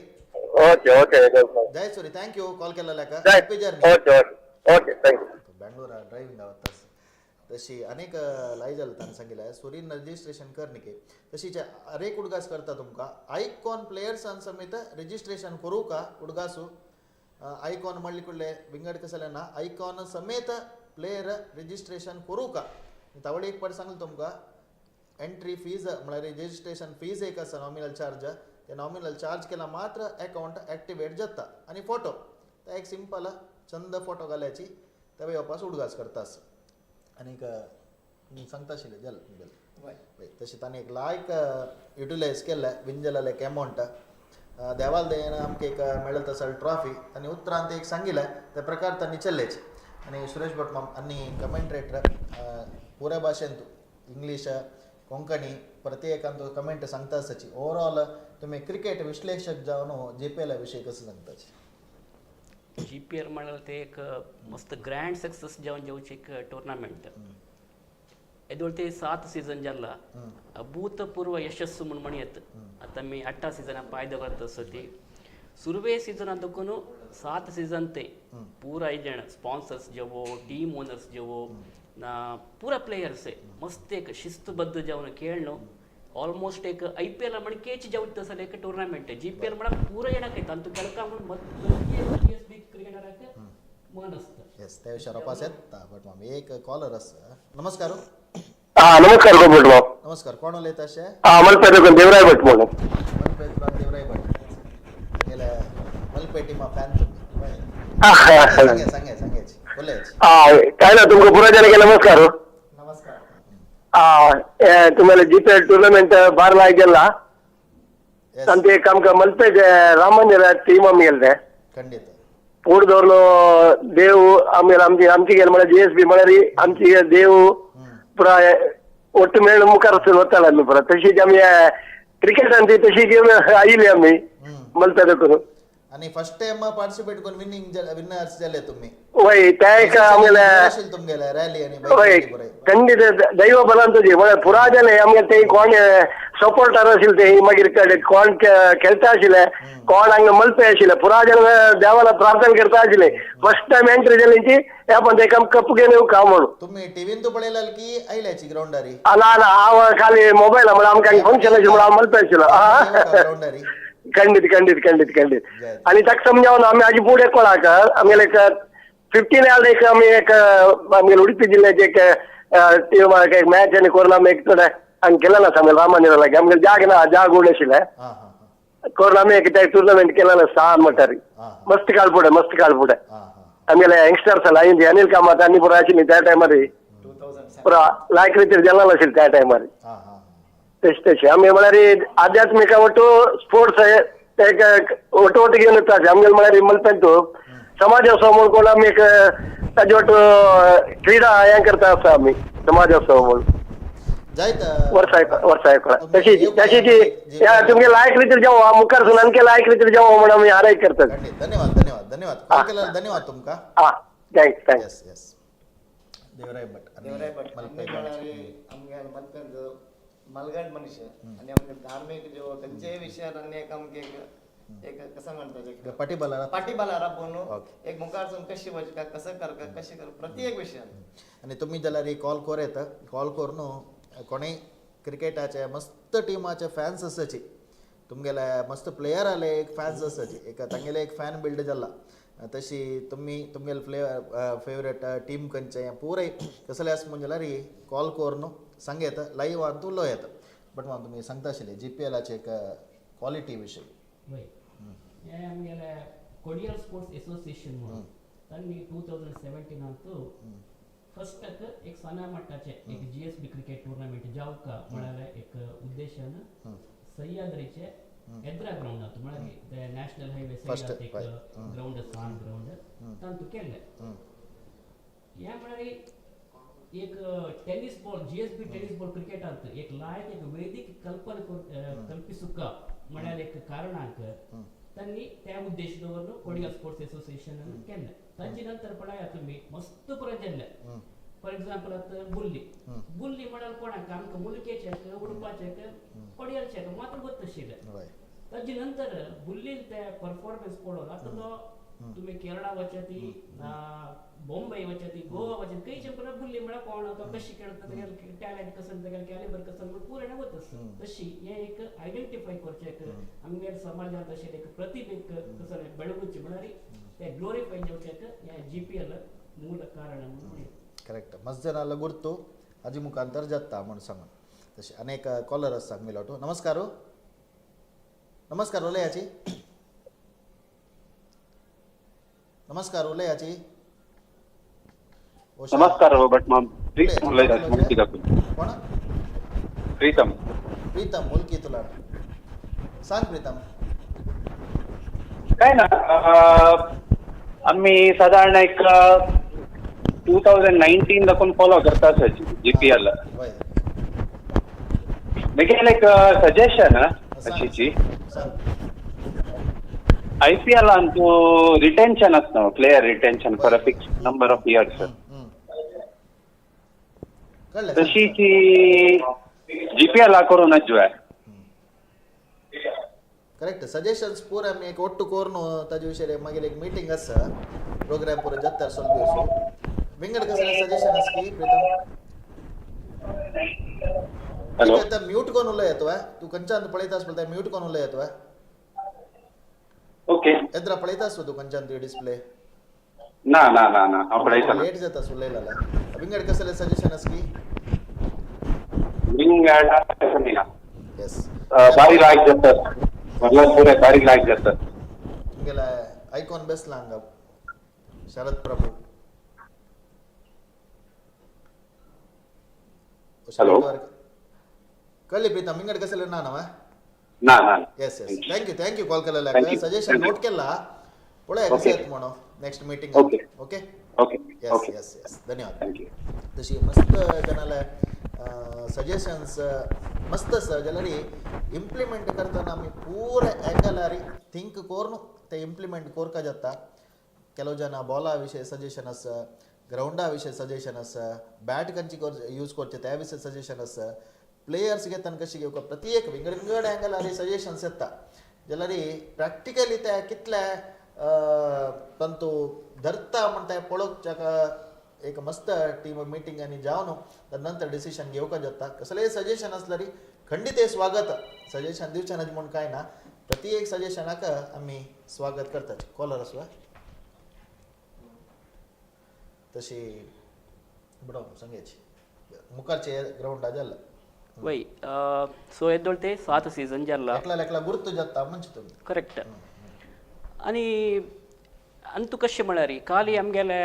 okay okay Jay Suri thank you call केला का Jay happy journey okay okay okay thank you Bangalore driving आवडतात तशी अनेक लाई जालं ताणें सांगितलं सुरीन रजिस्ट्रेशन करनिके तशीच अनेक उडगास करता तुमकां आयकॉन प्लेयर्सान समेत रजिस्ट्रेशन करूं का उडगासू आयकॉन म्हणले कुडले विंगड कसले ना आयकॉन समेत प्लेयर रजिस्ट्रेशन करूं का तावडे एक पाट सांगलो तुमकां एंट्री फीज म्हळ्यार रजिस्ट्रेशन फीज एक आसा नॉमिनल चार्ज ते नॉमिनल चार्ज केला मात्र अकाउंट एक्टिवेट जाता आनी फोटो ते एक सिंपल चंद फोटो घालायची तेव्हा येवपास उडगास करतास आनीक सांगता आशिल्ले जल बिल तशें ताणें एक लायक युटिलायज केल्ले विंजल एक अमावंट देवाल देन आमकां एक मेळत आसा ट्रॉफी तांणी उतरांत एक सांगिल्लें त्या प्रकार तांणी चल्लेच आनी सुरेश भट आनी कमेंट्रेटर पुऱ्या भाशेन इंग्लीश कोंकणी प्रत्येकान कमेंट सांगता आसची ओवरऑल तुम्ही क्रिकेट विश्लेषक जावन JPL विशयी कसं सांगता GPL म्हळ्यार ते एक मस्त ग्रँड सक्सेस जावन जेवची एक टुर्नामेंट येदोळ ते 7 सीझन जाल्ला अभूतपूर्व यशस्सु म्हूण म्हणयत आतां आमी 8 सीझनां पायद करता ती सुरवे सीझना देखून 7 सीझन ते पूरा जण स्पॉन्सर्स जेवो टीम ओनर्स जेवो पूरा प्लेयर्स मस्त एक शिस्तबद्ध जावन खेळणो ऑलमोस्ट एक IPL म्हण केच जेवत तसले एक टुर्नामेंट GPL म्हळ्यार पूरा जणांक येता आनी तूं केलका म्हणून GSB क्रिकेटराक मन आसता येस त्या विशयार रोपास येता बट मग एक कॉलर आसा नमस्कार नमस्कार गोपट भाऊ नमस्कार कोण उलयता अशें मलपेट देवराय भट म्हणून मनपेट देवराय भट गेल्या मलपेट टिमा फॅन तुम्ही सांगायची उलयच काय ना तुमका पुराच्याने नमस्कार नमस्कार तुम्हाला GPL टुर्नामेंट बार लायक गेला आणि ते आमकां मलपेट राम मंदिर टीम आमी गेले खंडित फूड दवरलो देव आमगे आमची गेले म्हळ्यार JSB म्हळ्यार आमची देव पुरा ಒಟ್ಟು ಮೇಳ ಮುಖಾರ वताला आमी पुरा तशीच आमी क्रिकेटान ती तशी गेम आयिल्ली आमी मलपेटून आणि फर्स्ट टाइम पार्टिसिपेट करून विनर्स झाले तुम्ही वय त्या एक आमगेले तुमगेले रॅली आणि वय खंडित दैव बलान तुजी म्हळ्यार पुरा जाले आमगे ते कोण सपोर्टर आशिल्ले ते मागीर कोण खेळता आशिल्ले कोण हांगा मलपे आशिल्ले पुरा जन देवाला प्रार्थना करता आशिल्ले फर्स्ट टाइम एंट्री जाल्ली हे पण ते कप घेवन येऊ का म्हणून तुम्ही टीव्हीन तू पळयला की आयल्याची ग्राउंडारी ना ना हांव खाली मोबायल म्हळ्यार आमकां फंक्शन आशिल्लें म्हळ्यार हांव मलपे आशिल्लो ग्राउंडारी खंडित खंडित खंडित खंडित आणि ताका समजावन आमी हाजी फुडें कोणाक आमगेले एक 15 यार्ड एक आमी एक आमगेले उडपी जिल्ह्याचे एक मॅच आनी करून आमी एक थोडे हांगा केलें ना आमगेले राम मंदिरा लागीं आमगेले जाग ना जाग उड आशिल्ले करून आमी एक टुर्नामेंट केलें ना 6 म्हणटार मस्त काळ फुडें आमगेले यंगस्टर्स आयिल्ली अनिल कामत आनी पुरो आशिल्लीं त्या टायमार पुरो लायक रितीर जेन्ना नाशिल्ले त्या टायमार तशी आमी म्हळ्यार आध्यात्मिक ಒಟ್ಟು स्पोर्ट्स ಒಟ್ಟು घेवन येता आमगेले म्हळ्यार मलपेंत समाजोत्सव म्हणून कोण आमी एक ताजे ಒಟ್ಟು क्रीडा हें करता आसता आमी समाजोत्सव म्हणून जायत वर्साक तशी तुमगे लायक रितीर जावं मुखार सुन आमगे लायक रितीर जावं म्हणून आमी हाराय करतात धन्यवाद कॉल केल्यार धन्यवाद तुमका थँक्स यस यस देवराय भट आमगे मलपेंत मलगड मनुष्य आणि आमगे धार्मिक जो त्यांचे विषयार आनी एक आमगे एक कसं म्हणतात पाठीबला राबून एक मुखारसून कशी वचका कसं करका कशी कर प्रत्येक विशयान आणि तुम्ही जाल्यार कॉल कोरेत कॉल करून कोणी क्रिकेटाचे मस्त टिमाचे फॅन्स आसाची तुमगेले मस्त प्लेयर आले एक फॅन्स आसाची एक तांगेले एक फॅन बिल्ड जाला तशी तुम्ही तुमगेले फेवरेट टीम खंयचे पुराय कसले आसा म्हणजे जाल्यार कॉल करून सांगेत लाईव्ह आणि तू लो येता बट मग तुम्ही सांगता आशिल्ले GPLचे एक क्वालिटी विषयी वय हे आमगेले कोडियल स्पोर्ट्स एसोसिएशन म्हणून तांणी 2017 अंतू फर्स्ट एक सना मट्टाचे एक GSB क्रिकेट टुर्नामेंट जावका म्हळ्यार एक उद्देशान सह्याद्रीचे एद्रा ग्राउंड आसा म्हळ्यार नॅशनल हायवे साइड एक ग्राउंड आसा ग्राउंड तांतू केल्ले ह्या म्हळ्यार एक tennis ball GSB tennis ball क्रिकेटांत एक लायक एक वैदिक कल्पना कल्पिसुका म्हळ्यार एक कारणाक तांणी त्या उद्देश दवरून कोडियल स्पोर्ट्स एसोसिएशनान केल्लें तांचे नंतर पळयात तुमी मस्त परत जाल्ले फॉर एग्जांपल आतां बुल्ली म्हळ्यार कोणाक आमकां मुलकेचे उडपाचे कोडियलचे मात्र गोत आशिल्ले ताजे नंतर बुल्ली ते परफॉर्मन्स पळोवन आतां तो तुम्ही केरळा वचती बॉम्बे वचती गोवा वचती खंयचे पुरा बुल्ली म्हळ्यार कोण तो कशी खेळटा तेगेले टॅलेंट कसं तेगेले कॅलिबर कसं म्हणून पूर्ण वत आसता तशी हे एक आयडेंटिफाय करचें एक आमगे समाजांत अशें एक प्रतिभेक कसं बेळगुची म्हळ्यार ते ग्लोरिफाय जेवचें हे GPL मूल कारण म्हणून करेक्ट मस्त जनाला गुर्तू हाजी मुखांतर जाता म्हणून सांगून तसे अनेक कॉलर असतात मिलोटो. नमस्कार हो. नमस्कार उलयाची. नमस्कार उलयाची. नमस्कार भट मॅम. प्रीतम उलयता मुलकी दाखवून. कोण? प्रीतम. प्रीतम मुलकी तुला. सांग प्रीतम. काय ना आम्ही साधारण एक 2019 दाखवून फॉलो करता असायची GPL. वय देखील एक सजेशन अशीची सांग. IPL ಅಂತೂ ರಿಟೆನ್ಷನ್ असतं player retention for a fix number of years. कळलं. तशीची GPL करूनच जो आहे. करेक्ट. सजेशन्स पूर आम्ही एक ಒಟ್ಟು ಕೋರ್ನು ताजे विषय मागीर एक मीटिंग आसा प्रोग्राम पूरा जत्तर सोल्बी असो विंगड कसले सजेशन आस की प्रीतम. हॅलो. आता म्यूट कोण उलय येतो तू खंयच्यान पळयतास पळय म्यूट कोण उलय येतो ओके. एद्रा पळयतास तू खंयच्यान ती डिस्प्ले ना ना ना ना आपण लेट जाता उलयला विंगड कसले सजेशन आस की. विंग यस भारी लायक जातात. मतलब पुरे भारी लायक जातात. तुमगेला आयकॉन बेसला हांगा शरद प्रभू. हॅलो. कळली प्रीतम विंगड कसले ना नवा. ना ना येस येस थँक्यू कॉल केलेला Thank you. Suggestion Thank you. Note केला पळय Okay. कसं येत म्हणून next meeting. Okay. Okay okay yes okay yes yes धन्यवाद. थँक्यू. तशी मस्त जनाला सजेशन्स मस्त आसा जाल्यार इम्प्लिमेंट करतना आमी पुरे एंगलार थिंक करून ते इम्प्लिमेंट कोरका जाता. ಕೆಲವು ಜನ ಬಾಲಾ ವಿಷಯ ಸಜೆಷನ್ ಅಸ ಗ್ರೌಂಡಾ ವಿಷಯ ಸಜೆಷನ್ ಅಸ ಬ್ಯಾಟ್ ಕಂಚಿ ಯೂಸ್ ಕೊಡ್ತೆ त्या विषय सजेशन अस प्लेयर्सगे तनकशी घेवका प्रत्येक विंगड विंगड एंगलार सजेशन्स येता जाल्यार प्रॅक्टिकली ते कितले तंतू धरता म्हणटा पळोवक जाका एक मस्त टीम मिटींगांनी जावन नंतर डिसिशन घेवका जाता. कसलेय सजेशन असल्यार खंडीत हे स्वागत. सजेशन दिवचें म्हण कांय ना. प्रत्येक सजेशनाक आमी स्वागत करतात. कॉलर आसवा तशी ಬಿಡೋ ಸಂಗೇಚ್ ಮುಖರ್ಚೆ ಗ್ರೌಂಡ್ ಅದಲ್ಲ वय सो येदोळते 7 सीझन जाल्ला एकला गुर्तू जाता म्हणजे तुम्ही करेक्ट. आनी अंतू कशें म्हळ्यार खाली आमगेले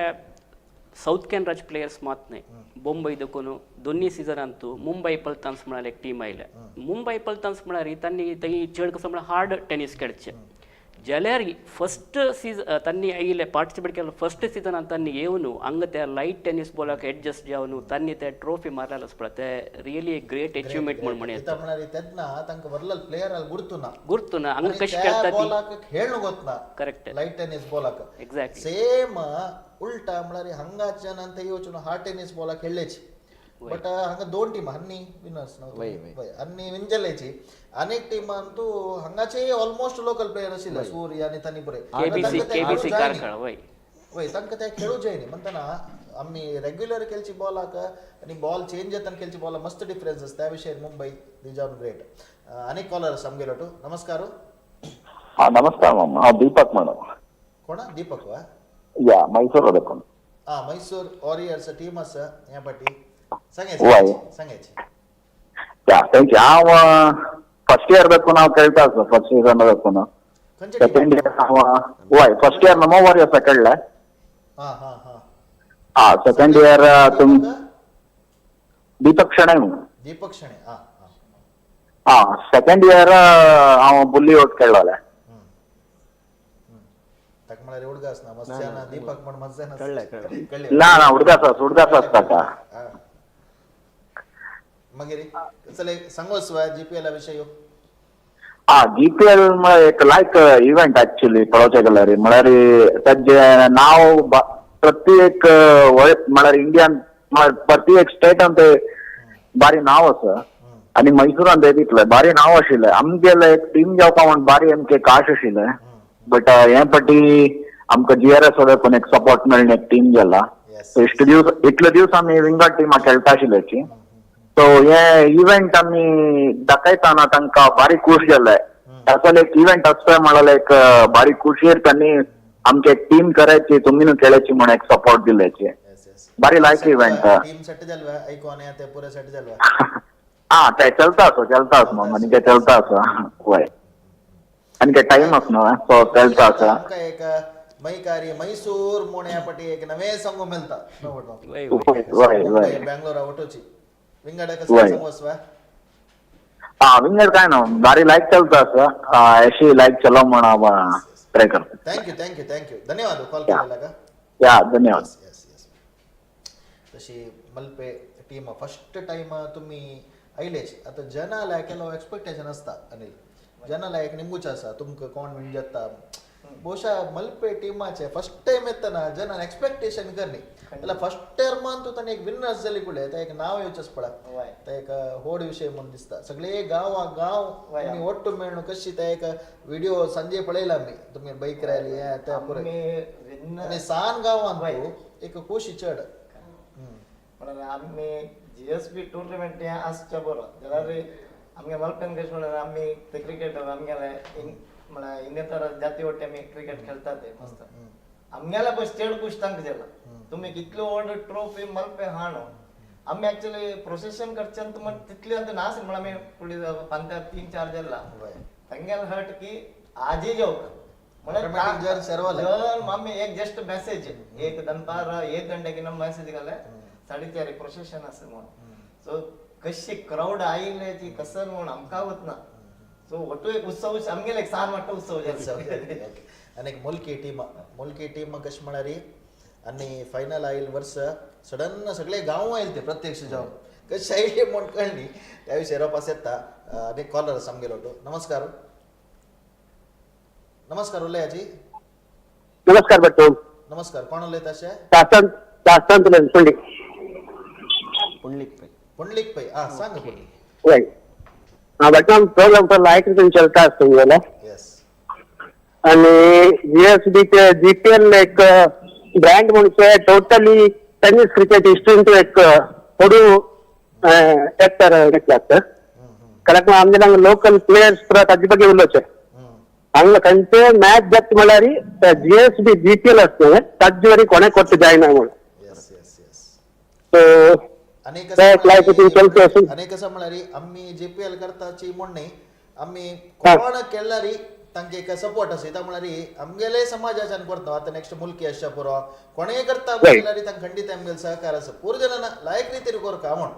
साऊथ कॅनराचे प्लेयर्स मात न्हय. बॉम्बे देखून दोन्ही सिजनांतू मुंबई पल्तान्स म्हळ्यार एक टीम आयल्या. मुंबई पल्तान्स म्हळ्यार तांणी थंय चड कसो म्हळ्यार हार्ड टेनीस खेळचे जाल्यार फस्ट सीझन तांणी आयिल्ले पार्टिसिपेट केल्लो फस्ट सिजनांत तांणी येवन हांगा त्या लायट टेनीस बॉलाक एडजस्ट जावन तांणी ते ट्रॉफी मारलेलो आसा पळय ते रियली एक ग्रेट अचिव्हमेंट म्हण येता म्हळ्यार तेन्ना तांकां व्हरलेलो प्लेयर गुर्तुना गुर्तुना हांगा कशें खेळटा ती बॉलाक खेळणं गोतना करेक्ट लायट टेनीस बॉलाक एक्झॅक्टली ಸೇಮ್ ಉಲ್ಟಾ म्हळ्यार हांगाच्यान ಅಂತ ಯೋಚನೆ हार्ड टेनीस बॉलाक खेळलेची बट हांगा दोन टीम हन्नी विनर्स हन्नी विंजलेची अनेक टीम ಅಂತೂ हांगाचे ऑलमोस्ट लोकल प्लेयर आशिल्ले सूर्य आनी तनिपुरे केबीसी कारखाळ वय तांकां ते खेळूं जायनी म्हणटना आमी रेग्युलर केलची बॉलाक आनी बॉल चेंज जाताना केलची बॉलाक मस्त डिफरन्स आसा. त्या विशय मुंबई दीज आर ग्रेट. अनेक कॉलर आसा आमगेलो. नमस्कार. हा नमस्कार मॅम. हा दीपक मॅडम. कोणा दीपक वा या मैसूर देखून. हा मैसूर वॉरियर्स टीम आसा ह्या फाटी वय सांगायची. या थँक्यू. हांव फर्स्ट इयर देखून हांव खेळटा आसा फर्स्ट सिजन देखून. खंयचे सेकंड इयर हांव वय फर्स्ट इयर नमो वॉरियर्स खेळ्ळे. हा हा हा हा सेकंड इयर तुम दीपक शणै म्हणून. दीपक शणे हा हा सेकंड इयर हांव बुल्ली ओट खेळलोले. ताका म्हळ्यार एवढं आसना मस्त्याना दीपक म्हण मस्त्याना कळ्ळें ना ना हुडगास आसता. मागीर चल सांगोस वा GPL विशय. हा GPL एक लायक इव्हेंट ऍक्च्युली पळोवचें गेल्यार म्हळ्यार ताजें नांव प्रत्येक म्हळ्यार इंडियान प्रत्येक स्टेटान ते बारी नांव आसा आनी मैसूरान ते दितले बारी नांव आशिल्लें. आमगेले एक टीम जावपा म्हण बारी आमचे काश आशिल्लें बट हे फाटी आमकां GRS देखून एक सपोर्ट मेळून एक टीम गेला. इतले दीस आमी विंगड टिमा खेळटा आशिल्ल्याची. सो हे इव्हेंट आमी दाखयतना तांकां बारी खूश जाले. असल एक इव्हेंट आसता म्हळ्यार एक बारी खुशीर त्यांनी आमची एक टीम करायची तुम्ही खेळायची म्हणून एक सपोर्ट दिल्याची. बारी लायक इव्हेंट. टीम सेट जालवा ऐकून ते पुरे सेट जालवा. हा ते चलता मग म्हणजे चलता वय आणि काय टाइम असनो सो चलता आमकां एक मैकारी मैसूर मोण्यापटी एक नवे संघ मेलता वय वय बेंगलोरा वटोची विंगड वय. कसं सांगोसवा हा विंगर काय ना भारी लाईक चलता अशी लाईक चलो म्हणा ट्राय करतो थँक्यू धन्यवाद कॉल या. केलेला का या धन्यवाद येस तशी मल्पे टीम फर्स्ट टाइम तुम्ही आयलेच आता जनाला केलो एक्सपेक्टेशन असता अनिल जनाला एक निंबूच आसा तुमकां कोण विन जाता बहुशा मल्पे टीमाचे फर्स्ट टाइम येतना जनान एक्सपेक्टेशन करनी त्याला फर्स्ट टर्मान तू ताणें एक विनर्स जाली कुडे ते एक नाव येवचेच पडा वय. ते एक होड विषय म्हणून दिसता सगळे गांव वय. तुम्ही ಒಟ್ಟು मेळून कशी ते एक व्हिडिओ संजय पळयला मी तुम्ही बाईक रॅली त्या पुरे आम्ही विन आणि सान गांवांत वय. तू एक खोशी चड म्हणून आम्ही GSB टुर्नामेंट हें आसचें बरो जाल्यार आमगे मलपेन कशें म्हणून आमी ते क्रिकेट आमगेले म्हळ्यार इन्नेतर जाती वट्टी आमी क्रिकेट खेळटात ते मस्त आमगेले पळय स्टेट पुश तांकां जाला तुम्ही कितल्यो व्हड ट्रॉफी मलपे हाणो आमी एक्चुअली प्रोसेशन करचें तुम तितली अंत नास म्हण आमी फुडें पंचायत 3-4 जाला तांगेल हट की आजी जेवता Automatic जर सर्वाले. आमी एक जस्ट मेसेज एक दनपार 1 घंटे की मेसेज घाले 4:30 प्रोसेशन आसा म्हणून सो कशी क्राऊड आयले ती कसं म्हणून आमकां वतना सो वटू एक उत्सव आमगेले एक सान वाटतो उत्सव जालो आणि एक मुलकी टीम कशी म्हणारी आणि फायनल आईल वर्ष सडन सगळे गांव आयल ते प्रत्यक्ष जाऊन कशी आयली म्हण कळली त्याविषयी रोपास येता अनेक कॉलर आमगेलो तो नमस्कार उलयाची नमस्कार भट्टू नमस्कार कोण उलयता अशें शास्त्रांत पंडित पुंडलिक पै पुंडलीक पै सांग पुंडलीक वय हाँ भट्टू प्रोग्राम पर लाइक रिटर्न चलता है तुम्हाला येस आणि GSB चे GPL एक ब्रँड म्हणचे टोटली टेनिस क्रिकेट हिस्ट्रींत एक थोडू एक्टर घेतला कारण आमचे लोकल प्लेयर्स ताजे ಬಗ್ಗೆ उलोवचे हांगा खंयचे मॅच जात म्हळ्यार GSB GPL असतो ताजे वरी कोणे कोर्ट जायना म्हणून येस येस येस सो आणि कसं म्हळ्यार आम्ही JPL करताची म्हणणे आम्ही कोण केल्यारी तांचे एक सपोर्ट आसा त्या म्हळ्यार आमगेले समाजाच्यान करता आता नेक्स्ट मुलकी आसच्या पुरो कोणेय करता म्हळ्यार तांकां खंडीत आमगेले सहकार आसा पूर जणांना लायक रितीर करता म्हण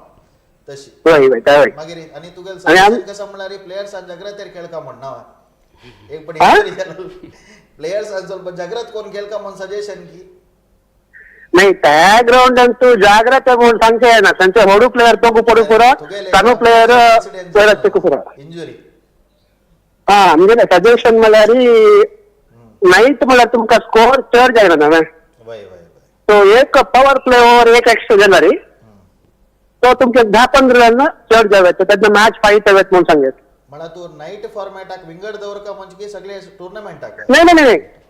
तशी मागीर आणि तुगेल कसं म्हळ्यार प्लेयर्सां जाग्रतेर खेळका म्हण ना एक पण प्लेयर्सां ಸ್ವಲ್ಪ जागृत कोण खेळका म्हण सजेशन की नहीं त्या ग्राउंड अंतू जाग्रत म्हणून सांगता येना तांचे होडू प्लेयर तो पडू पुरो कानो प्लेयर पुरो इंजुरी हा म्हणजे सजेशन म्हळ्यार नाईट म्हळ्यार तुमकां स्कोर चड जायना न्हय वय वय सो एक पॉवर प्ले ओवर एक एक्स्ट्रा जाल्यार तो तुमचे 10-15 रन चड जावेत तेन्ना मॅच फाईट जावेत म्हणून सांगत म्हणा तू नाईट फॉर्मॅटाक विंगड दवरका म्हणजे की सगळे टुर्नामेंटाक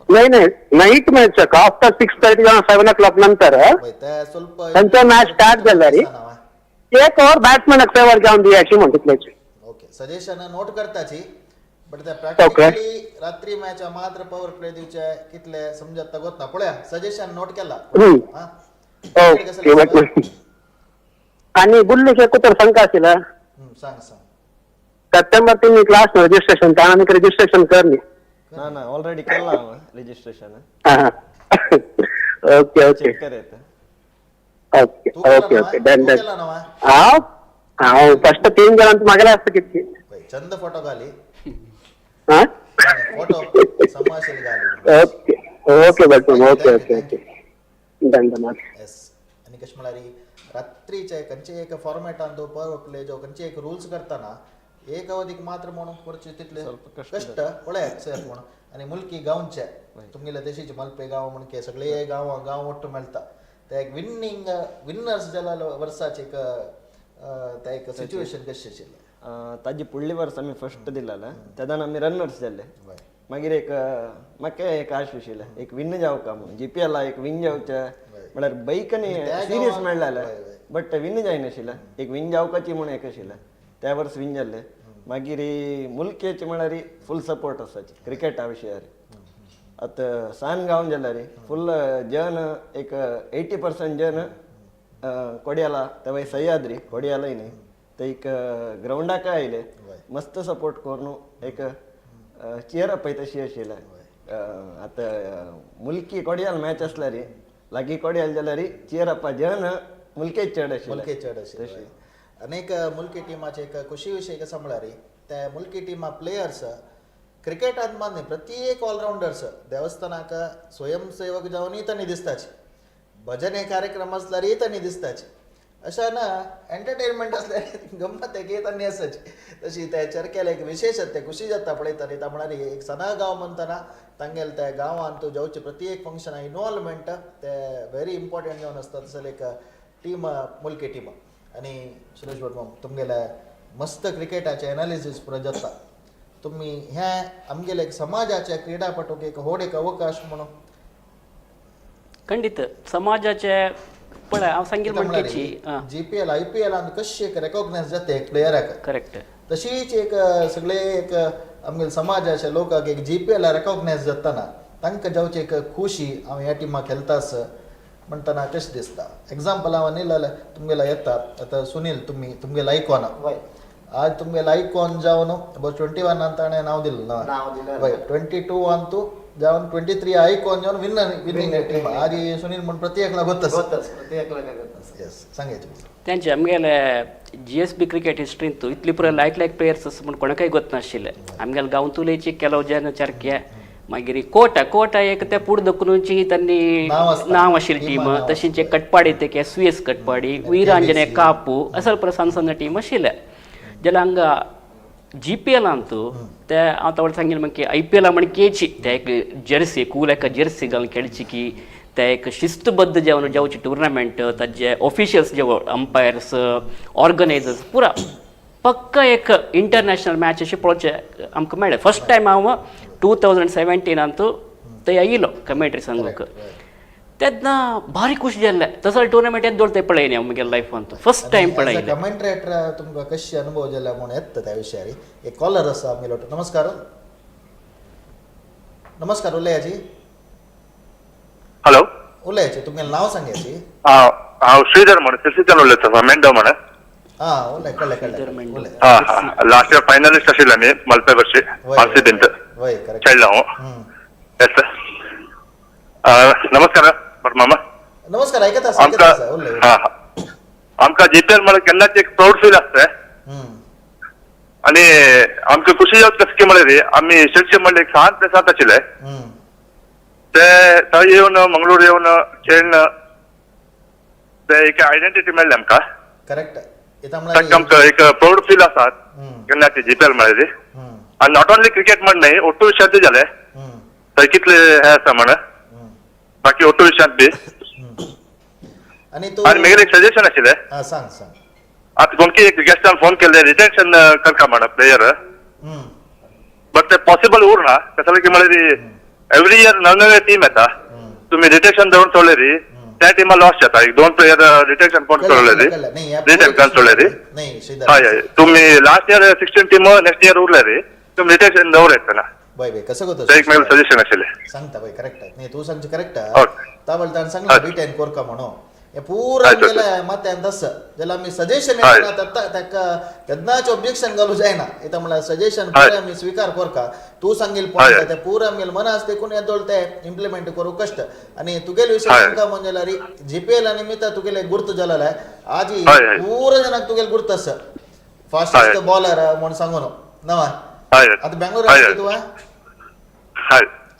नाही night match after 6:30 or 7 o'clock नंतर ಸ್ವಲ್ಪ तांचो मॅच स्टार्ट जाल्यार एक ओवर बॅट्समॅनाक फेवर जावन दियाची म्हणटलेची ओके सजेशन नोट करताची बट त्या प्रॅक्टिकली रात्री मॅच मात्र पॉवर प्ले दिवचे कितले समजत तगोत ना पळया सजेशन नोट केला ओके आणि गुल्लीचे कुतर शंका आशिल्ला सांग सप्टेंबर 3 क्लास रजिस्ट्रेशन त्यानंतर रजिस्ट्रेशन करनी ना ऑलरेडी केला रजिस्ट्रेशन ओके ओके चेक करे ओके डन हांव फस्ट 3 जणांत मागेला आसता कितकी चंद फोटो घाली हा फोटो समाशील घाली okay button okay done yes आणि कश म्हळ्यार रात्रीचे खंयचे एक फॉर्मॅटान तो पॉवर प्ले जो खंयचे एक रूल्स करताना एक अवधीक मात्र म्हणून करचे तितले कष्ट पळयात सर म्हणून आणि मुलकी गांवचे तुमगेले देशीचे मलपे गांव म्हणून के सगळे गांव वट्ट मेळटा ते एक विनर्स जाला वर्साचे एक सिच्युएशन कशी आशिल्लें ताजी फुडली वर्स आमी फर्स्ट दिलेले तेदान आमी रनर्स जाल्ले मागीर एक म्हाका एक आश आशिल्लें एक विन जावका म्हणून GPL एक विन जावचे म्हळ्यार बाईकनी सिरियस मेळ्ळाले बट विन जायनाशिल्लें एक विन जावपाची म्हणून एक आशिल्लें त्या वर्स विन जाल्ले मागीर मुलकेचे म्हळ्यार फूल सपोर्ट आसाची क्रिकेटा विशयार आतां सान गांव जाल्यार फूल जन एक 80% जन कोडयाला तेव्हा सह्याद्री कोडयालाय न्ही ते एक ग्राउंडाक आयले मस्त सपोर्ट करून एक चेअरअप आहे तशी आशिल्ले आता मुलकी कोडियाल मॅच आसल्यार लागी कोडियाल जाल्यार चेअरअपा जन मुलकेच चड आशिल्ले मुलके चड आशिल्ले अनेक मुलकी टिमाचे एक खुशी विषय कसा म्हळ्यार त्या मुलकी टिमा प्लेयर्स क्रिकेटांत मान्य प्रत्येक ऑलराउंडर्स देवस्थानाक स्वयंसेवक जावनय तांणी दिसताचे भजने कार्यक्रम आसल्यारय तांणी दिसताचे अशा ना एंटरटेनमेंट असल्यार गंमत एक तांणी आसाची तशी त्या चर्केला एक विशेषत ते खुशी जाता पळयता ता म्हळ्यार एक सना गांव म्हणटना तांगेल त्या गांवांत तूं जावचे प्रत्येक फंक्शना इनवॉल्वमेंट ते व्हेरी इम्पॉर्टंट जावन आसता तसले एक टीम मुलकी टीम आणि सुरेश भट तुमगेले मस्त क्रिकेटाचे एनालिसीस पुरो जाता तुम्ही ह्या आमगेले एक समाजाच्या क्रीडापटूक एक व्हड एक अवकाश म्हणून खंडित समाजाचे पळय हांव सांगील म्हणटची GPL IPL कशी एक रेकॉग्नायज जाता एक प्लेयराक करेक्ट तशीच एक सगळे एक आमगेले समाजाचे लोकांक एक GPL रेकॉग्नायज जाताना तांकां जावची एक खुशी हांव ह्या टिमाक खेळटास म्हणटना कशें दिसता एग्जाम्पल हांव नील तुमगेला येता आतां सुनील तुमगेला आयकॉन आज तुमगेला आयकॉन जावन 21 ताणें नांव दिलें हय 22 अंतू जावन 23 आयकॉन जावन विनिंग टीम आज सुनील म्हणून प्रत्येकाला गोत्तास यस सांगायचें त्यांचे आमगेले GSB क्रिकेट हिस्ट्रींत इतली पुरो लायक प्लेयर्स आसा म्हण कोणाकय गोत नाशिल्ले आमगेले गांवतुलेची केलो जन चरके मागीर कोटा एक ते पुढ दखुनूची तांणी नांव आशिल्ली टीम तशीच एक कटपाडी ते SVS कटपाडी वीरांजने कापू असल पुरो सण टीम आशिल्ले जाल्यार हांगा GPL अंतू ते हांव तावळ सांगिल्लें म्हणकी IPL म्हण केची ते एक जर्सी कूल एका जर्सी घालून खेळची की ते एक शिस्तबद्ध जेवण जावची टुर्नामेंट ताजे ऑफिशियल्स जे अंपायर्स ऑर्गनायझर्स पुरा पक्का एक इंटरनॅशनल मॅच अशें पळोवचें आमकां मेळ्ळें फर्स्ट टायम हांव 2017 थंय आयिल्लो कमेंट्री सांगूंक तेन्ना भारी खुशी जाल्लें तसो टुर्नामेंट येत ते पळयलें हांव म्हगे लायफांत फर्स्ट टायम पळयलें कमेंट्रेटर तुमकां कशी अनुभव जाला म्हणून येता त्या विशयार एक कॉलर आसा आमगेलो नमस्कार उलयाची हॅलो उलयाची तुमगेलें नांव सांगायची हांव श्रीधर म्हणून सिरसीच्यान उलयता मेंडो म्हणून उलय कळ्ळें उलय लास्ट इयर फायनलिस्ट आशिल्ले आमी मलपे वर्षी RCBंत वय करेक्ट खेळ्ळो हांव येस नमस्कार मामा नमस्कार आयकता उलय आमकां GPL म्हळ्यार केन्नाच एक प्राऊड फील आसता आनी आमकां खुशी जाता कशें म्हळ्यार आमी शिरसी म्हणल्यार एक 7 दिसांत आशिल्ले ते थंय येवन मंगळूर येवन खेळून ते एक आयडेंटिटी मेळ्ळी आमकां करेक्ट ताका आमकां एक प्राऊड फील आसा केन्नाची GPL म्हळ्यार आनी नॉट ओन्ली क्रिकेट म्हण न्हय ओटू विशयांत जालें थंय कितले हे आसा म्हण बाकी ओटू विशयांत बी आनी म्हगेलें एक सजेशन आशिल्लें सांग आतां कोणकी एक गेस्टान फोन केल्ले रिटेन्शन करता म्हण प्लेयर बट ते पॉसिबल उरना कशें की म्हळ्यार एवरी इयर नवे टीम येता तुमी रिटेन्शन दवरून सोडलें त्या टिमा लॉस जाता एक 2 प्लेयर रिटेन्शन कोण सोडलें रिटेन करून सोडलें हय तुमी last year 16 team next year उरले तुमी रिटेन्शन दवर येता ना बय कसं गो एक मेल सजेशन आशिल्लें सांगता बय करेक्ट न्ही तूं सांगचें करेक्ट तावळ ताणें सांगलें रिटेन कोरका म्हणून हे पुरा गेल्या मात्यान तस जाल्यार आमी सजेशन ताका केन्नाच ऑब्जेक्शन घालूं जायना येता म्हळ्यार सजेशन पुरे आमी स्विकार करका तूं सांगिल पॉयंट ते पुरे आमगेले मनास देखून येदोळ ते इम्प्लिमेंट करूं कश्ट आनी तुगेले विशय तुमकां म्हणजे जाल्यार GPL निमित्त तुगेले गुर्त जालेले आज पुरा जनाक तुगेले गुर्त आसा फास्टेस्ट बॉलर म्हण सांगून नवा आतां बेंगलोर आशिल्लो तुवें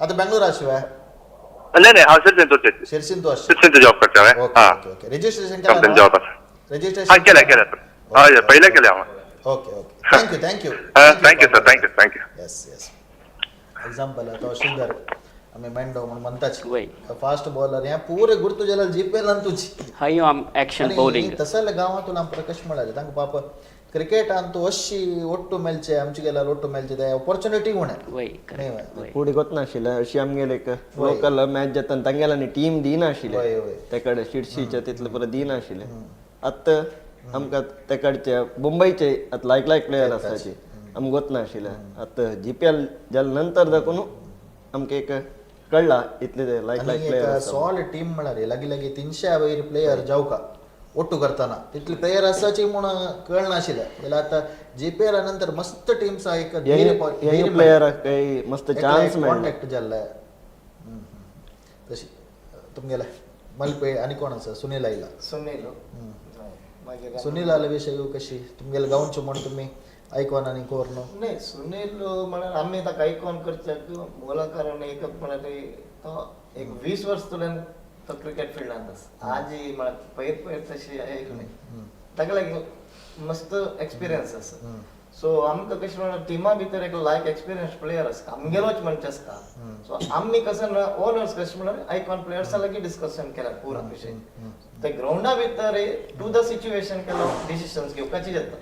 आतां बेंगलोर आशिल्लो नहीं हांव शिरसीन तूं शिरसीन जॉब करता हांवें ओके रजिस्ट्रेशन कंपनी जॉब आसा रजिस्ट्रेशन केलें हय पयलें केलें हांव okay thank you thank you sir thank you yes example तो श्रीधर आमी मेंडो म्हणून म्हणटाच वय फास्ट बॉलर हे पुरे गुर्तू जाल्यार GPL तुजी हाय एक्शन बॉलिंग तसले गांवांतून आमकां कशें म्हळ्यार तांकां पाप क्रिकेटान तूं अशी ओट्टू मेळचे आमचे गेल्यार ओट्टू मेळचे ते ऑपॉर्च्युनिटी उणें फुडें गोत नाशिल्लें अशी आमगेले एक लोकल मॅच जाता तांगेला न्ही टीम दिनाशिल्ले ते कडेन शिरसीचे तितले परत दिनाशिल्ले आतां आमकां ते कडचे मुंबयचे आतां लायक प्लेयर आसाचे आमकां गोत नाशिल्ले आतां GPL जाल्या नंतर दाखोवन आमकां एक कळ्ळा इतले लायक प्लेयर सॉलिड टीम म्हळ्यार लागी 300 वयर प्लेयर जावका ओट्टू करताना तिथली प्लेयर असाची म्हणून कळनाशिल्लें जाल्यार आतां GPL नंतर मस्त टीम्स एक यंग प्लेयर काही मस्त चान्स मेळ्ळे कॉन्टॅक्ट जाल्ले तशी तुमगेले मलपे आनी कोण आसा सुनील आयला सुनील मागीर सुनील आले विशय कशी तुमगेले गांवचे म्हण तुमी आयकॉन आनी कोर न्हू नाही सुनील म्हळ्यार आमी ताका आयकॉन करच्याक मुला कारण एकच म्हळ्यार तो एक 20 वर्स तुल्यान तो क्रिकेट फिल्डांत आसा आजी म्हळ्यार पयर तशी आयक न्ही ताका लागीं मस्त एक्सपिरियन्स आसा सो आमकां कशें म्हळ्यार टिमा भितर एक लायक एक्सपिरियन्स प्लेयर आसता आमगेलोच म्हणचे आसता सो आमी कसं ओनर्स कशें म्हळ्यार आयकॉन प्लेयर्सा लागीं डिस्कशन केला पुरा विशय ते ग्राउंडा भितर टू द सिच्युएशन केलो डिसिशन्स घेवपाची जाता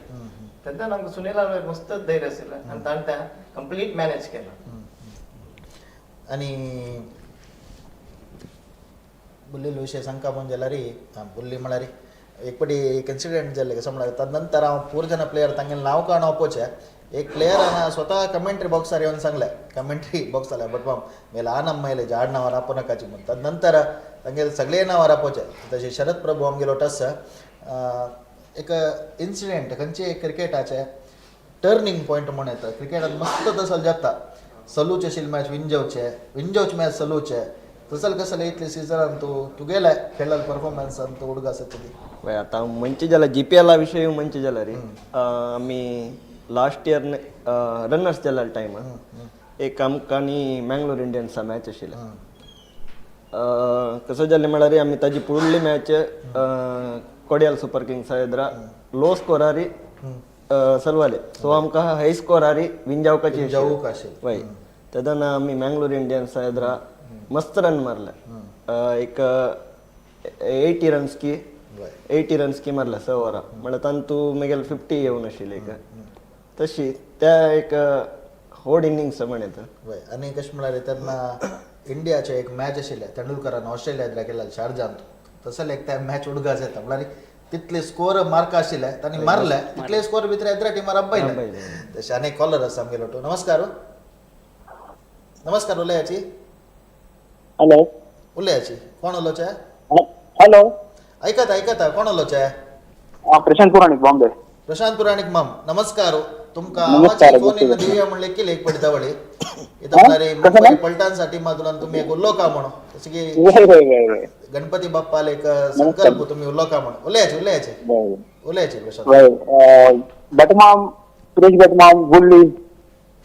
तेन्ना आमकां सुनीला मस्त धैर्य आशिल्लें आनी ताणें तें कंप्लीट मॅनेज केलां आनी बुल्लेलो विशय सांगता म्हणून जाल्यार बुल्ली म्हळ्यार एक फावटी एक इन्सिडेंट जाल्ले कशें म्हळ्यार ताजे नंतर हांव पूर जाणां प्लेयर तांगेलें नांव काण ओपोवचें एक प्लेयरान स्वता कमेंट्री बॉक्सार येवन सांगलें कमेंट्री बॉक्स जाल्यार बट मेला आनम मायले झाड नांवार रावपू नाकाची म्हणून ताजे नंतर तांगेले सगळे नांवार रावपाचें तशें शरद प्रभू आमगेलो टस एक इन्सिडेंट खंयचे क्रिकेटाचे टर्निंग पॉयंट म्हणून येता क्रिकेटान मस्त तसल जाता सलूचे आशिल्ले मॅच विंजोवचे मॅच सलूचे तसल कसं इतले सिजनान तूं गेले खेळ्ळा परफॉर्मन्सान तो उडगा आसा तुजी पळय आतां म्हणचे जाल्यार GPL विशय म्हणचे जाल्यार आमी लास्ट इयर रनर्स जाल्ल्या टायमार एक आमकां आनी मँगलोर इंडियन्सा मॅच आशिल्ले कसो जाल्लें म्हळ्यार आमी ताजी फुडली match Kodiyal super किंग्सा एद्रा low स्कोरारी चलवाले so आमकां हाय स्कोरारी विन जावपाची वय तेदना आमी मँगलोर इंडियन्सा एद्रा मस्त रन मारले एक 80 रन्स की मारले 6 ओवरां म्हळ्यार तांतू मागीर 50 येवन आशिल्ले एक तशी त्या एक होड इनिंग्स म्हणत वय आनी कशें म्हळ्यार तेन्ना इंडियाचे एक मॅच आशिल्ले तेंडुलकरान ऑस्ट्रेलिया एद्रा केल्ले शारजांत तसले एक त्या मॅच उडगास येता म्हळ्यार तितले स्कोर मार्क आशिल्ले तांणी मारले तितले स्कोर भितर एद्रा टिमार अब्बायले तशें आनी एक कॉलर आसा आमगेलो तो नमस्कार उलयाची हॅलो उलयाची कोण उलोवचे हॅलो आयकता कोण उलोवचे प्रशांत पुराणीक बॉम्बे प्रशांत पुराणीक माम नमस्कार तुमकां आवाज फोन इन दिवया म्हणले केले एक पडता वळी मुंबई पलटनसाठी मातून तुम्ही एक उलोवका म्हणून जशें की गणपती बाप्पाला एक संकल्प तुम्ही उलोवका म्हणून उलयाचे प्रशांत बटमाम सुरेश बटमाम बुल्ली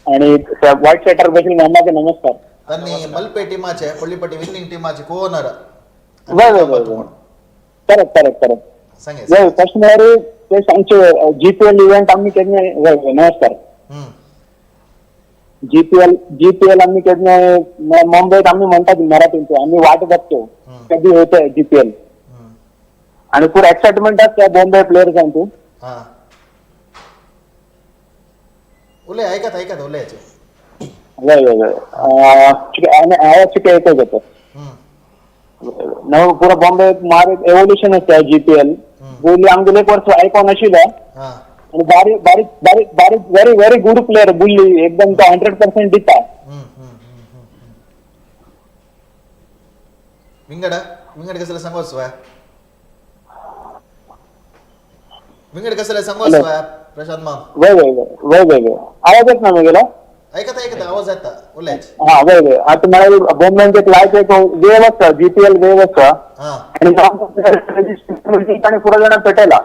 आणि व्हाईट शर्टर बशील मामाचे नमस्कार त्यांनी मलपे टिमाचे पल्लीपट्टी विनिंग टिमाचे कोओनर करेक्ट सांगे फर्स्ट म्हळ्यार ते सांगचे GPL इव्हेंट आम्ही केन्ना नमस्कार GPL आम्ही केन्ना मुंबईत आम्ही म्हणतात मराठीत आम्ही वाट बघतो कधी होते GPL आणि पूर एक्साइटमेंट असते बॉम्बे प्लेयर्सांचो उलय ऐकत उलयाचे आवाज चिके येतो जातो पुरा बॉम्बे मार एव्होल्युशन असते GPL बोली आमगेले एक वर्ष आयकॉन आशिल्ले आणि बारीक व्हेरी गुड प्लेयर बुल्ली एकदम तो 100% दिता विंगड कसले सांगोस विंगड कसले सांगोस प्रशांत माम वय आवाज येत ना गेला ऐकता आवाज येता उलयाच वय आता मला बॉम्बे लायक एक वेव आसता GPL वेव आसता आणि पुरा जाणां पेटयला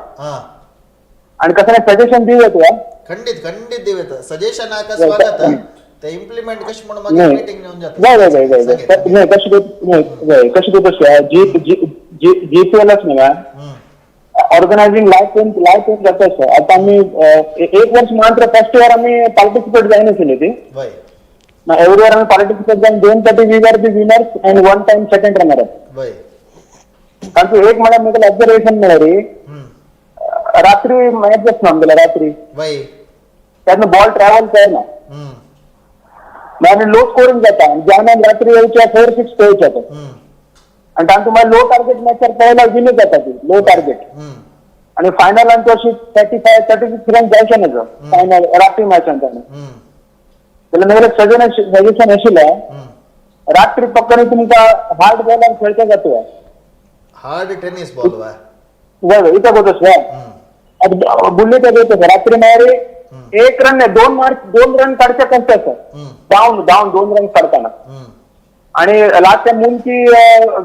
आणि कसं सजेशन दिवं तुला खंडित दिवेत सजेशन आका स्वागत ते इम्प्लिमेंट कशी म्हणून मागे मीटिंग घेऊन जातात कशी GPL न्हू ऑर्गनायझिंग लायफ जाता आता आम्ही एक वर्ष मात्र फर्स्ट इयर आम्ही पार्टिसिपेट जाय नाशिल्ली ती एव्हरी इयर आम्ही पार्टिसिपेट जावन 2 फावटी we are the winners and 1 time second runner कारण एक म्हळ्यार मुगेलें ऑब्जर्वेशन म्हळ्यार रात्री मॅच जाता आमगेल्या रात्री तेन्ना बॉल ट्रॅव्हल करना आनी लो स्कोरिंग जाता जेवणान रात्री येवचे 4-6 पळोवचे आणि तांकां मागीर लो टार्गेट मॅचार पळयला विनूच जाता ती लो टार्गेट आणि फायनलान तो अशी 35-36 रन जायचे नजो फायनल रात्री मॅचान जाल्यार म्हगेलें सजेशन आशिल्लें रात्री पक्कनी तुमकां हार्ड बॉलार खेळचे जाता हार्ड टेनिस बॉल बघ इथं होतोस का बुल्ली तर येतोस रात्री मारे 1 रन नाही 2 रन काढच्या कसं असं डाऊन 2 रन काढताना आणि लास्ट टाइम मुलची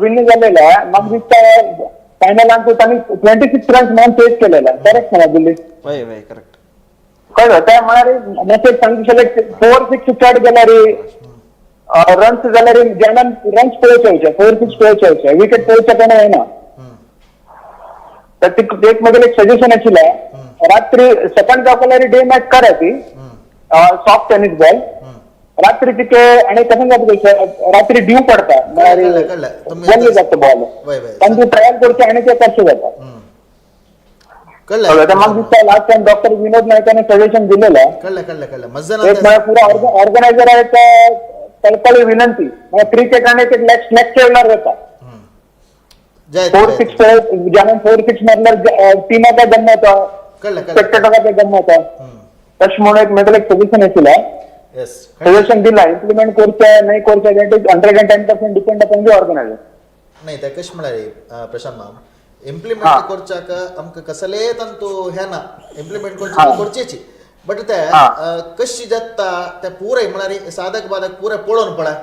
विनिंग झालेला आहे मग दिसतं फायनल आणतो त्यांनी 26 रन्स म्हणून चेस केलेला करेक्ट ना बुल्ली वय वय करेक्ट कळलं काय म्हणारे मेसेज सांगितले 4-6 स्टार्ट केला रे रन्स झाला रे ज्यांना रन्स पोहोचवायचे 4-6 पोहोचवायचे विकेट पोहोचत नाही ना तर एक मध्ये एक सजेशन आहे रात्री सेकंड जावकाला डे मॅच करायची सॉफ्ट टेनिस बॉल रात्री तिथे आणि कसं जातं रात्री ड्यू पडतात बोलले जातं बॉल पण तू ट्रायल करते आणि ते कसे जातात मग दिसतं लास्ट टाइम डॉक्टर विनोद नायकाने सजेशन दिलेलं एक पुरा ऑर्गनायझर आहे कळकळी विनंती क्रिकेट आणि नेक्स्ट लेवलर होता 4-6 ज्यानं 4-6 मधल्या टीमाचा जन्म होता स्पेक्टेटरचा जन्म होता तश म्हणून एक मेडल एक सजेशन आहे सजेशन दिला इम्प्लिमेंट करच्या नाही करच्या 110% डिपेंड अपॉन दी ऑर्गनायझर नाही त्या कश म्हणाले प्रशांत माम इम्प्लिमेंट करच्याक आमकां कसले तंतू ह्या ना इम्प्लिमेंट करचेची बट त्या कशी जाता त्या पुरे म्हणारे साधक बाधक पुरे पळोवन पळा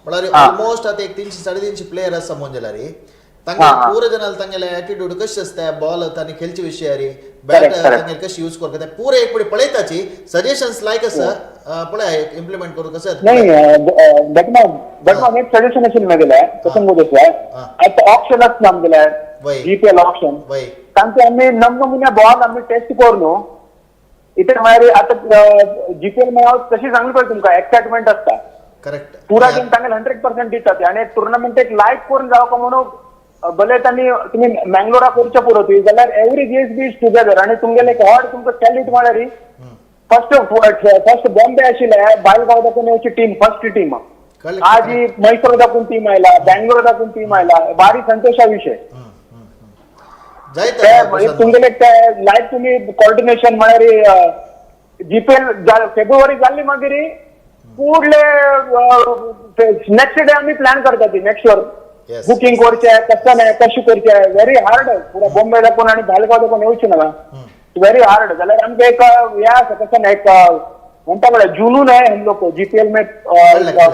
म्हणारे ऑलमोस्ट आता एक 300-350 प्लेयर आसा समजला रे तांगे पूरे जनाल तांगेले एटीट्यूड कशी असता बॉल तांणी खेळचे विषय रे बॅट तांगे कशी यूज करता पुरे एक पुढे पळयताची सजेशन्स लायक आसा पळय इम्प्लिमेंट करू कसं नाही बट एक सजेशन असेल मागेला कसं बोलतोय आता ऑप्शन असतं आमगेला जीपीएल ऑप्शन तांचे आम्ही नमुन्या बॉल आम्ही टेस्ट करू इथे मारे आता जीपीएल मध्ये कशी चांगली पडते तुमका एक्साइटमेंट असता करेक्ट पुरा टीम तांगे 100% दिसतात आणि टुर्नामेंट एक लाईव्ह करून जावं का म्हणून भले त्यांनी तुम्ही मँगलोरा करच्या पुरवती जाल्यार एव्हरी जीएसबी इज टुगेदर आणि तुमगेले एक हॉड तुमका सॅल्यूट मारली फर्स्ट बॉम्बे आशिल्ले बायलगाव दाखवून येवची टीम फर्स्ट टीम आज ही मैसूर दाखवून टीम आयला बँगलोर दाखवून टीम आयला भारी संतोषा विषय तुमगेले लाईव्ह तुम्ही कॉर्डिनेशन म्हळ्यार जीपीएल फेब्रुवारी जाल्ली मागीर फुडले नेक्स्ट डे आम्ही प्लॅन करतात नेक्स्ट इयर बुकिंग करचे कसं नाही कशी करचे व्हेरी हार्ड पुरा बॉम्बे दाखवून आणि भालगाव दाखवून येऊची ना वेरी हार्ड जाल्यार आमकां एक या कसं नाही एक म्हणता बड़ा जुनून है हम लोग को जीपीएल में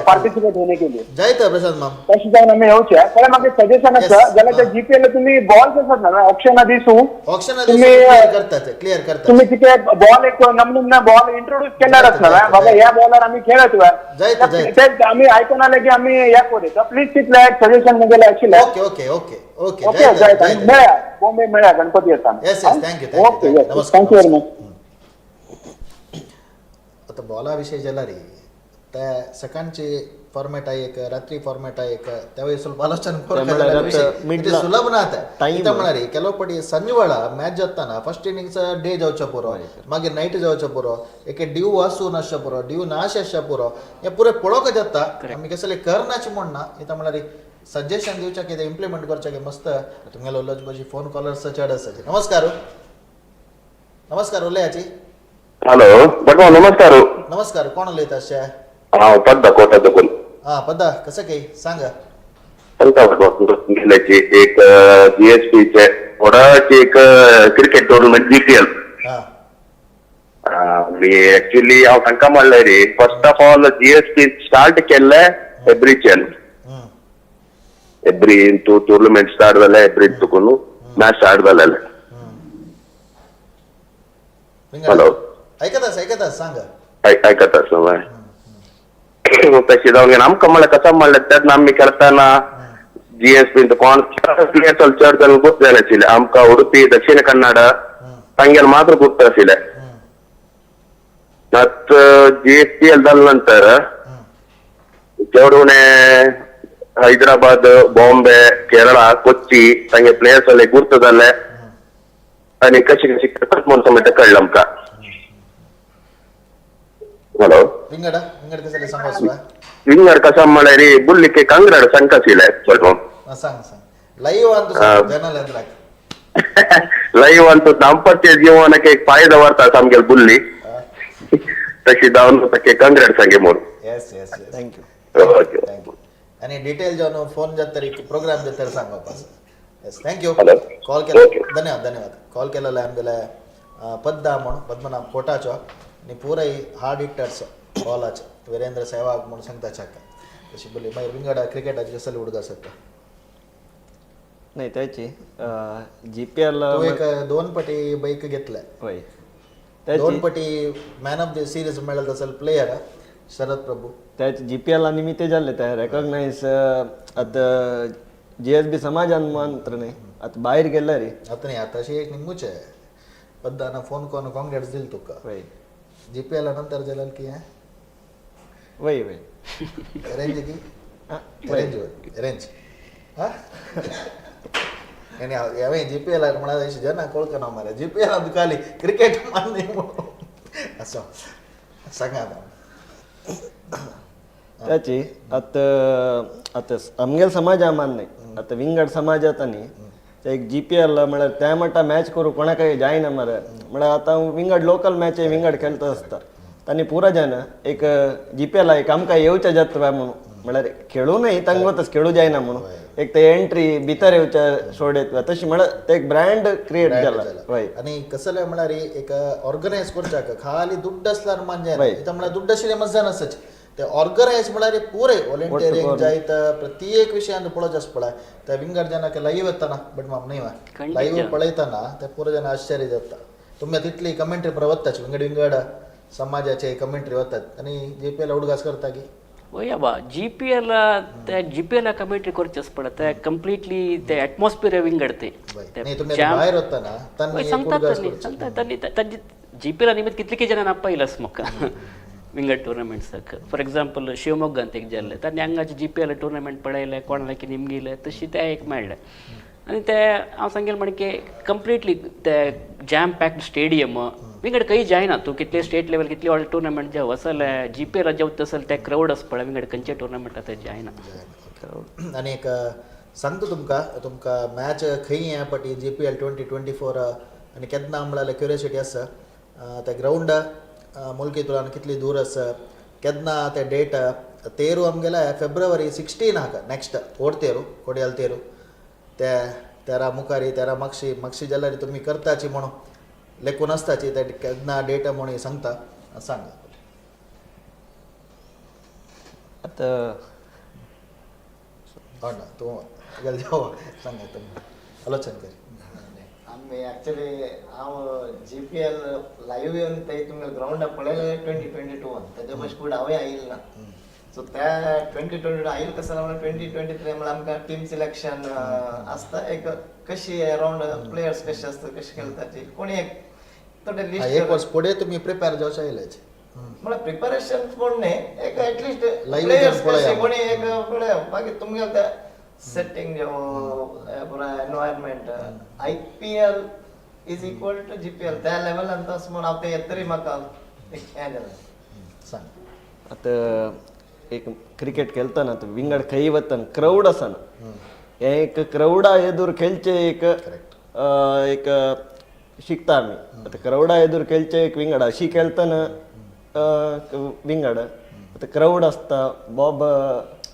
पार्टिसिपेट होने के लिए जायत प्रशांत माम तशी जाऊन आम्ही येऊचे पण म्हाका सजेशन आसा जाल्यार त्या जीपीएल तुम्ही बॉल आसात ना ऑप्शन दिसू क्लियर करता तुम्ही तिथे बॉल एक नमनून बॉल इंट्रोड्यूस केल्यारच ना बाबा ह्या बॉलर आम्ही खेळत आम्ही आयकून आले की आम्ही या करूया प्लीज तिथलं एक सजेशन म्हणजे आशिल्लें ओके मेळ्या बॉम्बे मेळ्या गणपती येता thank you okay thank you very much आता बॉला विषय जाला रे त्या सकाळचे फॉर्मॅट आहे एक रात्री फॉर्मॅट आहे एक त्यावेळी ಸ್ವಲ್ಪ ಆಲೋಚನೆ ಸುಲಭ ನಾತ ಇತ ಮಾಡಾರಿ ಕೆಲವು ಪಡಿ ಸಂಜೆವಳ ಮ್ಯಾಚ್ ಜತ್ತಾನ ಫಸ್ಟ್ ಇನ್ನಿಂಗ್ಸ್ ಡೇ जावचा पुरो मागीर नाईट जावचा पुरो एके ड्यू वासू नाशा पुरो ड्यू नाश आशा पुरो हे पुरे पळोक जाता आमी कसले करनाची म्हणना इता म्हणारी सजेशन दिवचा की इम्प्लिमेंट करचा की मस्त तुमगेलो लजबजी फोन कॉलर्स चड आसा नमस्कार उलयाची हॅलो बटवा नमस्कार कोण उलयता अशा पद्दा कोटादकून पद्दा कसं काही सांगा गेल्याची एक जीएसपीचे वडाची एक क्रिकेट टुर्नामेंट जीपीएल मी ऍक्च्युली हांव तांकां म्हणलें रे first of all GSP start केल्ले एब्रीच्यान एब्री तूं टुर्नामेंट स्टार्ट जालें एब्री तुकून मॅच स्टार्ट जालेले हॅलो ऐकता सांगा ऐकत तशी जाऊन आमकां म्हणलें कसं म्हणलें तेन्ना आमी खेळटाना जीएसपी कोण प्लेयर चड जण गुर्त जाय नाशिल्ले आमकां उडुपी दक्षिण कन्नड तांगेर मात्र गुर्त आशिल्ले जीएसपीएल जाले नंतर चेवडुणे हैदराबाद बॉम्बे केरळा कोच्ची तांगे प्लेयर्स जाले गुर्त जाले आनी कशी कशी करतात म्हणून कळ्ळें आमकां हॅलो विंगर कसा म्हळ्यार बुल्लिके कांगराड सांगताशिल्ले लाईव्ह अंतू दाम्पत्य जीवनाक एक फायदा व्हरता सामकेल बुल्ली तशी जावन कांगराड सांगे म्हणून थँक्यू आणि डिटेल जावन फोन जाता प्रोग्राम जाता सांग वापस येस थँक्यू Hello. कॉल केला Okay. धन्यवाद कॉल केलेला आमगेले पद्दा म्हणून पद्मनाभ कोटाचो आनी पुराय हार्ड हिटर्स बॉलाचे वीरेंद्र सहवाग म्हणून सांगता चाका तशी बोली मागीर विंगडा क्रिकेटाची कसली उडगा सकता नाही त्याची GPL तू एक 2 पटी बाईक घेतल्या होय 2 त्याची पटी मॅन ऑफ द सिरीज मेळल तसल प्लेयर शरद प्रभू त्याची GPL निमित्त जाल्ले ते रेकॉग्नायज आता GSB समाजान मात्र नाही आता भायर गेल्या रे आता नाही आता अशी एक निम्मूच आहे पद्दाना फोन करून काँग्रेट्स दिल तुका होय GPL नंतर जाल्यार की वय वय अरेंज की हा, अरेंज हा आणि हांवें GPL म्हणा जनां कळकना मरे GPL खाली क्रिकेट मारली म्हणून असो सांगा आता त्याची आता आमगेल समाजा मान नाही आता विंगड समाजात न्ही ते एक GPL म्हळ्यार त्या मट्टा मॅच करू कोणाकय जायना मरे म्हळ्यार आता विंगड लोकल मॅच विंगड खेळता आसता तांणी पुरा जायना एक GPL एक आमकां येवचें जाता म्हणून म्हळ्यार खेळू न्ही तांकां वतच खेळू जायना म्हणून एक ते एंट्री भितर येवच्या सोडयत तशी म्हळ्यार ते एक ब्रँड क्रिएट जाला हय आणि कसं जालें म्हळ्यार एक ऑर्गनायज करच्याक खाली दुड्ड आसल्यार मान्य वय. इथं म्हळ्यार दुड्ड आशिल्ले मजा नसच ते ऑर्गनायज म्हळ्यार पुरे वॉलंटियरिंग जायत प्रत्येक विशयान पळोवचें पळय त्या विंगड जनाक लाईव्ह येताना बट म्हाका न्ही लाईव्ह पळयतना ते पुरो जन आश्चर्य जाता तुमी तितली कमेंट्री वताच विंगड समाजाचे कमेंट्री वतात आणि GPL उडगास करता की वया बा GPL त्या GPL कमेंट्री करचेच पडत ते कम्प्लिटली ते एटमॉस्फियर विंगडते नाही तुम्ही आता भायर वताना तांणी एक सांगतात उडगास त्यांनी करची. सांगतात त्यांनी तांची GPL निमित्त कितले जणांना पयलंच म्हाका विंगड टुर्नामेंट्साक फॉर एक्झाम्पल शिवमोग्गांत एक जाल्ले तांणी हांगाचे GPL टुर्नामेंट पळयले कोणाला की निमगिले तशी ते एक मेळ्ळे आनी ते हांव सांगेल म्हण की कंप्लिटली ते जॅम पॅक्ड स्टेडियम विंगड खंय जायना तूं कितले स्टेट लेवल कितले व्हडले टुर्नामेंट जे वसले GPL जेवता असेल ते क्रावड आस पळय विंगड खंयचे टुर्नामेंट ते जायना आणि एक सांगता तुमकां मॅच खंय हे पटी GPL 2024 आनी केन्ना म्हणल्यार क्युरियोसिटी आसा ते ग्रावंड मुल्की तुलान कितली दूर आसा केन्ना ते डेट तेरू आमगेले फेब्रुवारी 16 हाका नेक्स्ट ओड तेरू कोडयाल तेरू ते 13 मुखारी 13 मागशी जाल्यार तुमी करताची म्हणून लेखून आसताची ते केन्ना डेट म्हणून सांगता सांगा आता हो ना तूं सांगा तुमी आलोचन कर आम्ही ऍक्च्युली हांव GPL लाईव्ह येवन ते तुमी ग्राउंडार पळयले 2022 तेजे पयस फुडें हांवें आयिल्लो ना सो त्या 2022 आयिल्लो कसं म्हणल्यार 2023 म्हळ्यार आमकां टीम सिलेक्शन आसता एक कशी अरावंड प्लेयर्स कशे आसता कशी खेळटाची कोणी एक थोडे एक लिस्ट वर्स पुढे तुम्ही प्रिपेअर जावचे आयलेच म्हळ्यार प्रिपरेशन पूण न्ही एक एटलिस्ट Live प्लेयर्स घेवन पळया. कशे कोणी एक पळय बाकी तुमगे ते सेटिंग जो पुरा environment IPL is equal to GPL त्या लेवलान तस म्हण हांव ते येतरी म्हाका एक हें जालें सांग आता एक क्रिकेट खेळताना तो विंगड खंय वतना क्राऊड आसना हे एक क्राऊडा एदूर खेळचे एक शिकता आमी आता क्राऊडा एदूर खेळचे एक विंगड अशी खेळतना विंगड आता क्राऊड आसता बॉब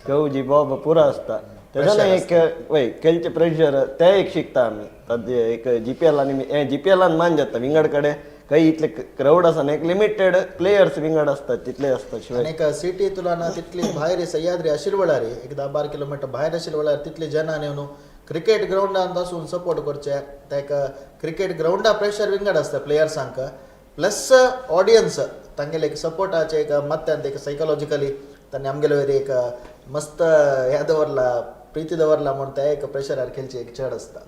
गवजी बॉब पुरा आसता तेन्ना एक वय खेळचे प्रेशर ते एक शिकता आमी ताजे एक GPL मान जाता विंगड कडेन काही इतले क्राऊड आसना एक लिमिटेड प्लेयर्स विंगड आसतात तितले आसता शिवाय आणि एक सिटी तुला तितली भायर सह्याद्री आशिल्ले वेळार एक 10-12 किलोमीटर भायर आशिल्ले वेळार तितले जनां येवन क्रिकेट ग्राउंडान पासून सपोर्ट करचे ताका क्रिकेट ग्राउंडा प्रेशर विंगड आसता प्लेयर्सांक प्लस ऑडियन्स तांगेले एक सपोर्टाचे एक मत्यान एक सायकोलॉजिकली तांणी आमगेले वयर एक मस्त हे दवरला प्रीती दवरला म्हणून ते एक प्रेशरार खेळची एक चड आसता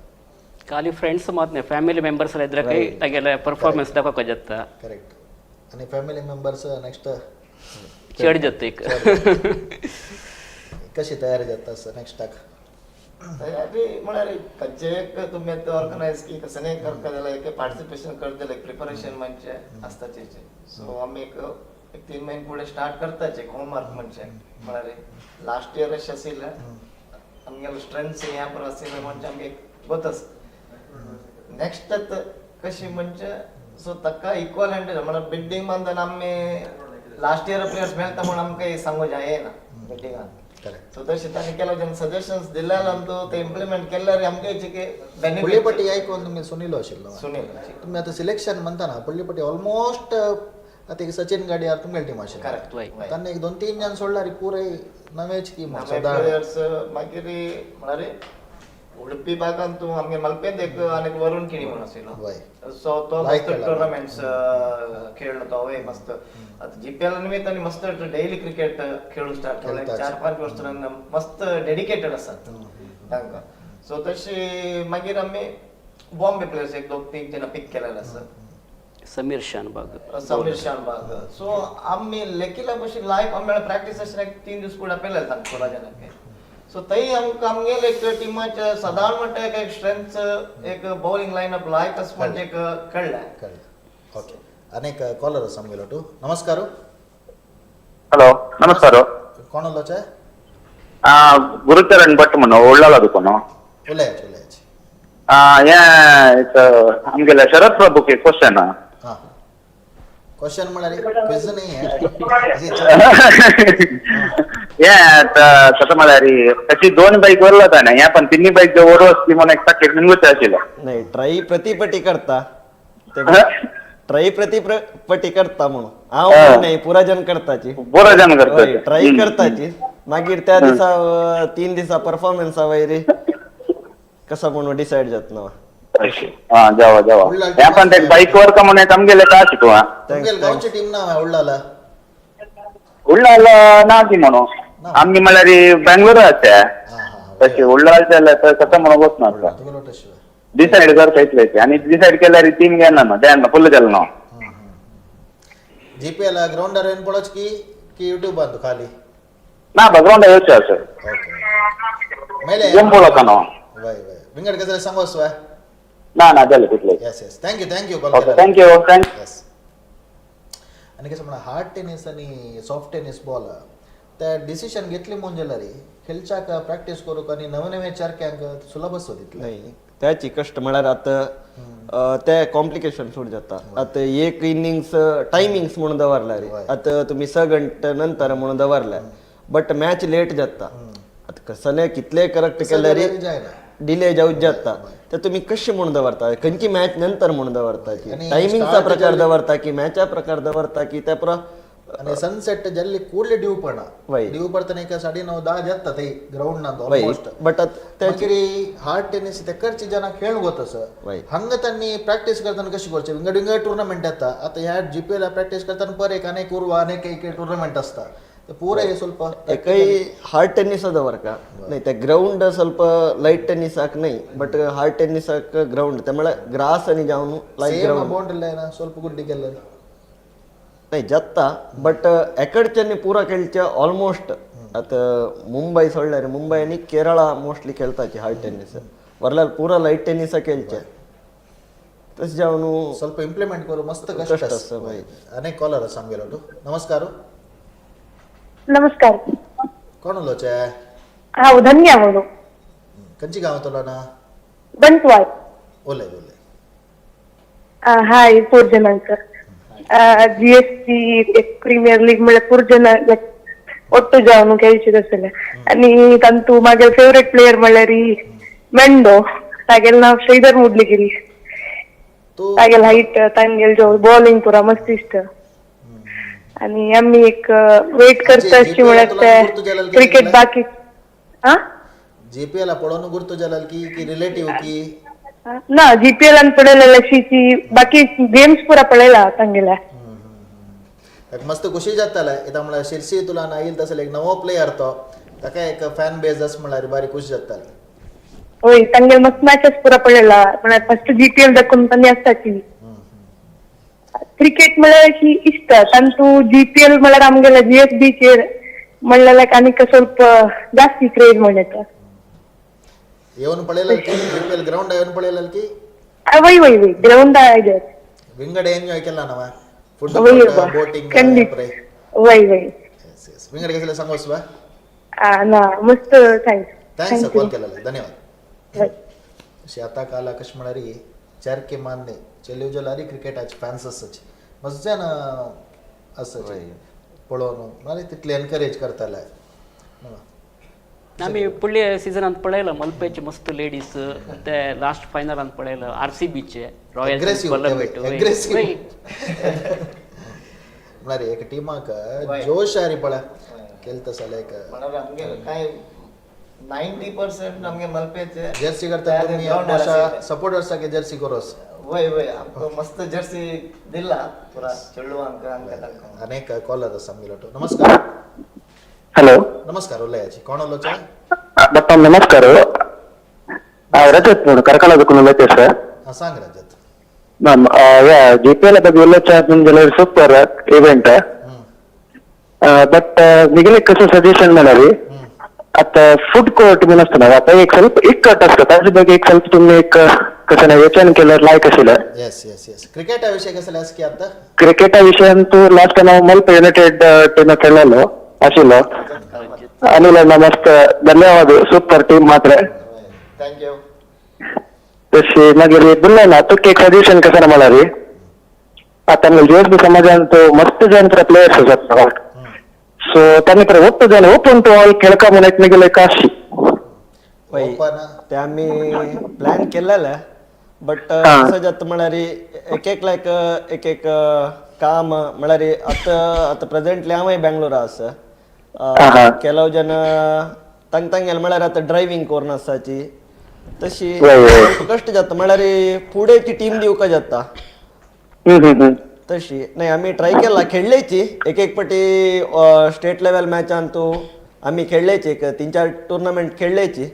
ಖಾಲಿ ಫ್ರೆಂಡ್ಸ್ ಮಾತ್ರ ಫ್ಯಾಮಿಲಿ ಮೆಂಬರ್ಸ್ ಎಲ್ಲ ಇದ್ರೆ ಕೈ ತೆಗೆಲ್ಲ ಪರ್ಫಾರ್ಮೆನ್ಸ್ ತಗೋಕ ಜತ್ತ करेक्ट आणि फॅमिली मेंबर्स नेक्स्ट चढ जत्त एक कशी तयारी जाता नेक्स्टाक तयारी म्हळ्यार खंयचे एक तुमी ऑर्गनायज की कसं नाही करता जाल्यार एक पार्टिसिपेशन करता लायक प्रिपरेशन म्हणजे आसता तेचे सो आमी एक 3 महिने पुढे स्टार्ट करताचे होमवर्क म्हणजे म्हळ्यार लास्ट इयर अशें आशिल्लें आमगेलो स्ट्रेंथ ह्या पर आशिल्लें म्हणजे आमगे गोतस नेक्स्ट कशी म्हणजे सो ताका इक्वलंट म्हळ्यार बिल्डींग बांदून आमी लास्ट इयर प्लेयर्स मेळटा म्हणून आमकां सांगू जायना बिल्डिंगान करेक्ट सो तशें तांणी केलो जेन्ना सजेशन्स दिल्यानंतर ते इम्प्लिमेंट केल्यार आमकां हेचे बेनिफिट पल्लीपट्टी ऐकून तुम्ही सुनीलो आशिल्लो सुनील तुम्ही आता सिलेक्शन म्हणता ना पल्लीपट्टी ऑलमोस्ट आता एक सचिन गाडियार तुमगे टीम आशिल्लो Correct, right. तांणे एक 2-3 जण सोडल्यार पुरे नवेच टीम प्लेयर्स मागीर म्हळ्यार उडपी भागांत तूं आमगे मलपेंत एक आनीक वरुण किणी म्हणून आशिल्लो वय सो तो Like मस्त केला. टुर्नामेंट्स खेळलो तो हय मस्त आता जीपीएल निमित्त आनी मस्त डेली क्रिकेट खेळूंक स्टार्ट केलो खेळतात. 4-5 वर्सां मस्त डेडिकेटेड आसात तांकां सो तशी मागीर आमी बॉम्बे प्लेयर्स एक 2-3 जण पिक केलेले आसात समीर शानबाग समीर शानबाग सो आमी लेकिला भशेन लायफ आमी प्रॅक्टीस आशिल्लें 3 दीस फुडें आपयलें तांकां 16 जणांक सो थंय आमकां आमगेले एक टिमाचे सादारण म्हणटा एक स्ट्रेंथ एक बॉलिंग लायनअप लायक असं म्हणजे एक कळ्ळें ओके अनेक कॉलर आसा आमगेलो टू नमस्कार ಹಲೋ ನಮಸ್ಕಾರ कोणालोचे ಗುರುಚರಣ್ ಭಟ್ म्हणून ओळला दुकानो उलयाच उलयाच ये एक आमगेले शरद प्रभू के क्वेश्चन हां क्वेश्चन म्हळ्यार क्विज नाही आहे ये कसं म्हळ्यार त्याची 2 बाईक वरला होता ना या पण 3 बाईक जे ओढ असली म्हणून एक साकेट निघूच आशिल्लो नाही ट्राय प्रतिपटी करता ते ट्राय प्रतिपटी करता म्हणून हांव नाही पुरा जन करताची बरो जण करता ट्राय करताची मागीर त्या दिसा 3 दिसा परफॉर्मन्स वयरी कसा म्हणून डिसाइड जात ना हा जावा या पण ते बाईक वर का म्हणून आमगेले का शिकवा तुमगेल गावची टीम नाव आहे उडलाला उಳ್ಳाला ना ती म्हणून आम्ही म्हळ्यार बेंगलोर आसता हां हां तशी उಳ್ಳाला तर कसं म्हणून वचना तुमगेलो तशें डिसाइड करता इतलेच आणि डिसाइड केल्यार टीम घेना न्हू तेन्ना फुल्ल केलो न्हू जीपीएल ग्राउंडार येवन पळोवच की यूट्यूबान खाली ना बॅकग्राउंड येवचे आसा ओके मेले गेम पळोवका न्हू वय वय विंगड गजाल सांगोस वय ना जालें तितलेच yes yes thank you call okay केला थँक्यू थँक्यू येस आणि कसं म्हणा हार्ड टेनिस आणि सॉफ्ट टेनिस बॉल त्या डिसिशन घेतली म्हणजे रे खेळच्याक प्रॅक्टिस करूक आणि नवे नवे चारक्यांक सुलभ असतो तितले नाही त्याची कष्ट म्हळ्यार आता ते कॉम्प्लिकेशन सुट जाता आता एक इनिंग्स टायमिंग्स म्हणून दवरला रे आता तुम्ही 6 घंटे नंतर म्हणून दवरला बट मॅच लेट जाता आता कसले कितले करेक्ट केल्यार जायना डिले जाऊच जाता तर तुम्ही कशी म्हणून दवरता खंयची मॅच नंतर म्हणून दवरता की आणि टायमिंगचा start प्रकार जाली- दवरता की मॅचा प्रकार दवरता की त्या आणि सनसेट जल्ली ಕೂಡಲೇ ಡ್ಯೂ ಪಣ वय. ಡ್ಯೂ ಪಡ್ತಾನೆ ಈಗ 9:30 जाता ते ग्राउंड ना वय ऑलमोस्ट बट त्याची हार्ड टेनिस ते करची जन खेळ गोतस वय. हंग त्यांनी प्रॅक्टिस करताना कशी करचे विंगड विंगड टुर्नामेंट येता आता ह्या जीपीएल प्रॅक्टिस करताना पर एक अनेक उर्व अनेक एक टुर्नामेंट असता ते पुरे हे ಸ್ವಲ್ಪ एकही हार्ड टेनिस अदवर का नाही त्या ग्राउंड ಸ್ವಲ್ಪ ಲೈಟ್ ಟೆನ್ನಿಸ್ ಹಾಕ್ नाही ಬಟ್ ಹಾರ್ಡ್ ಟೆನ್ನಿಸ್ ಹಾಕ್ ಗ್ರೌಂಡ್ त्यामुळे ग्रास आणि जाऊन लाईक ಸೇಮ್ ग्राउंड ಬೌಂಡ್ ಇಲ್ಲ ಏನ ಸ್ವಲ್ಪ ಗುಡ್ಡಿ ಗೆಲ್ಲರು नाही जाता बट एकडच्यानी पुरा खेळच्या ऑलमोस्ट आता मुंबई सोडल्यार मुंबई आणि केरळा मोस्टली खेळताची हार्ड टेनिस वरल्यार पुरा लाईट टेनिस खेळचे तस जाऊन ಸ್ವಲ್ಪ ಇಂಪ್ಲಿಮೆಂಟ್ करू मस्त कष्ट कष्ट असतं, वय. अनेक कॉलर सांगेलो तू नमस्कार नमस्कार कोण उलोवचे हांव धन्या म्हणून खंयची गांव तुला ना बंटवाळ उलय उलय हाय 4 जणांचं जीएसटी एक प्रीमियर लीग म्हळ्यार 4 जणां ಒಟ್ಟು जावन खेळची तसले आणि तांतू म्हागे फेवरेट प्लेयर म्हळ्यार मेंडो तागेलें नांव श्रीधर मुडलिगिरी तू तागेल हाईट तांगेल जो बॉलिंग पुरा मस्त इश्ट आणि आम्ही एक वेट करता अशी म्हळ्यार ते क्रिकेट बाकी हा जीपीएल पळोवन गुर्तू जालाल की रिलेटिव्ह की ना जीपीएल पळयलें अशीची बाकी गेम्स पुरा पळयला तांगेल्या एक मस्त खुशी जाताले इता म्हळ्यार शिरसी तुला ना येईल तसले एक नवो प्लेयर तो ताका एक फॅन बेज आस म्हळ्यार बारी खुशी जाताली होय तांगेल मस्त मॅचेस पुरा पळयला म्हळ्यार फर्स्ट जीपीएल दाखोवन तांणी आसताची क्रिकेट म्हळ्यार अशी इश्ट तांतू जीपीएल म्हळ्यार आमगेल्या जीएसबी चेर म्हणल्यार लायक आनीक ಸ್ವಲ್ಪ जास्ती क्रेज म्हणटा येवन पळयलाल की जीपीएल ग्राउंड येवन पळयलाल की वय वय वय ग्राउंड आहे विंगड एन्जॉय केला ना वय फुटबॉल बोटिंग खंडित वय वय विंगड गेले सांगोस बा ना मस्त थँक्स कॉल केला धन्यवाद वय अशी आता काल आकाश म्हणारी चारके मानने चेल्यो जलारी क्रिकेटाचे फॅन्स असाचे मजा ना असं पळोवन म्हणजे तितले एनकरेज करताले आम्ही पुढले सीझन ಅಂತ पळयला मलपेचे मस्त लेडीज ಮತ್ತೆ ಲಾಸ್ಟ್ ಫೈನಲ್ ಅಂತ पळयला आरसीबीचे रॉयल Aggressive. म्हळ्यार एक टिमाक जोश आरी पळय केलता सला एक म्हळ्यार आमगे काय 90% नमगे मलपेचे जर्सी करता तुम्ही सपोर्टर्साक जर्सी करोस वय वय आमको मस्त जर्सी दिला पुरा चेडवांक अंक अनेक कॉलर आसा मिलोटो नमस्कार हॅलो नमस्कार उलयाची कोण उलोवचे दप्पा नमस्कार ರಜತ್ ನೋಡು ಕರ್ಕಳದಕ್ಕೂ ಲೋಕೇಶ್ सांग रजत ಮ್ಯಾಮ್ GPL ಬಗ್ಗೆ उल्लेख ನಿಮ್ಗೆ ಸೂಪರ್ इव्हेंट बट निगेले कसं सजेशन मिळाली आता फूड कोर्ट बी नसतं ना आता एक ಸ್ವಲ್ಪ इक्कट असतं त्याच्या ಬಗ್ಗೆ एक ಸ್ವಲ್ಪ तुम्ही एक कसं नाही विचार केलं लायक असेल येस येस येस क्रिकेट विषय कसं लास की आता क्रिकेट विषय ಅಂತೂ लास्ट ನಾವು ಮಲ್ಪ ಯುನೈಟೆಡ್ ಟೀಮ್ खेळलेलो असेल अनिल मस्त धन्यवाद सुपर टीम मात्र थँक्यू तशी मागीर बुल्ला ना तुका एक सजेशन कसं मला रे आता जीएसबी समाजांत मस्त जन प्लेयर्स आसात सो त्यांनी ಒಟ್ಟು ಜನ ओपन टू ऑल खेळका म्हणून एकमेकाला एक आशी ते आम्ही प्लॅन केलेलं बट कसं जात म्हळ्यार एक एक काम म्हळ्यार आता प्रेझेंटली हांवूय बेंगलोर आसा ಕೆಲವು ಜನ ತಂಗೆಲ್ಲ म्हळ्यार आता ड्रायव्हिंग कोर नासताची तशी कष्ट जाता म्हळ्यार फुडेंची टीम दिवका जाता तशी नाही आम्ही ट्राय केला खेळलेची एक पाटी स्टेट लेवल मॅच आणतो आम्ही खेळलेची एक 3-4 टुर्नामेंट खेळलेची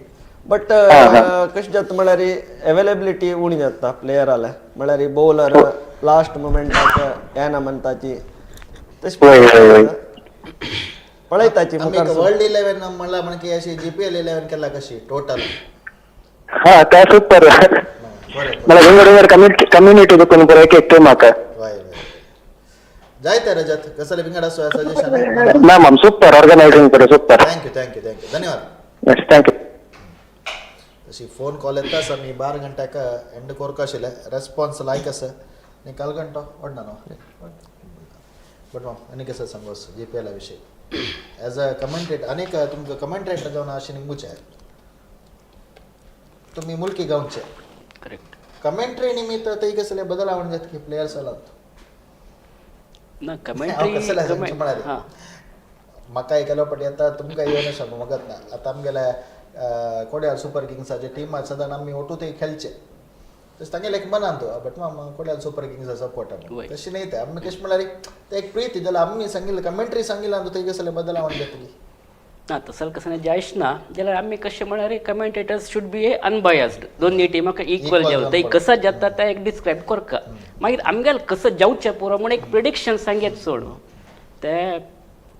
बट कशें जाता म्हळ्यार अवेलेबिलिटी उणी जाता प्लेयराला म्हळ्यार बॉलर लास्ट मोमेंटाक येना म्हणटाची तशी पळयताची वर्ल्ड 11 म्हणला म्हणजे अशी जीपीएल 11 केला कशी टोटल हा त्या सुपर मला वेगवेगळ्या कम्युनिटी दुकान पर एक टीम आका जायते रजत कसं विंगड सजेशन मॅम सुपर ऑर्गनायझिंग करे सुपर थँक्यू धन्यवाद थँक्यू तशी फोन कॉल येता सर मी 12 घंट्याक एंड कोरक आशिल्ले रेस्पॉन्स लायक आसा नी काल घंटो ओडना न्हू बट आनी कसं सांगोस जीपीएल विषयी एज अ कमेंटेटर अनेक तुमकां कमेंटेटर जावन अशें निमूचे तुम्ही मुलकी गांवचे करेक्ट कमेंट्री निमित्त ते कसले बदलावण जात की प्लेयर्स आलात ना कमेंट्री हां म्हाका केलो पट येता तुमकां येवन आसा मगत ना आतां आमगेल्या कोड्यार सुपर किंग्साचे टीम सदां आमी ओटू ते खेळचे तशें तांगेले एक मनान तो बट कोड्यार सुपर किंग्सा सपोर्ट तशें न्ही ते आमी कशें म्हळ्यार ते एक प्रीती जाल्यार आमी सांगिल्लें कमेंट्री सांगिल्लें ते कसले बदलावण जातली ना तसं कसं नाही जायच ना जाल्यार आमी कशें म्हळ्यार कमेंटेटर्स शूड बी अनबायस्ड दोन्ही टिमाक इक्वल जेवता ते कसं जाता ते एक डिस्क्रायब करका मागीर आमगेल कसं जावचें पुरो म्हणून एक प्रिडिक्शन सांगेत सोड ते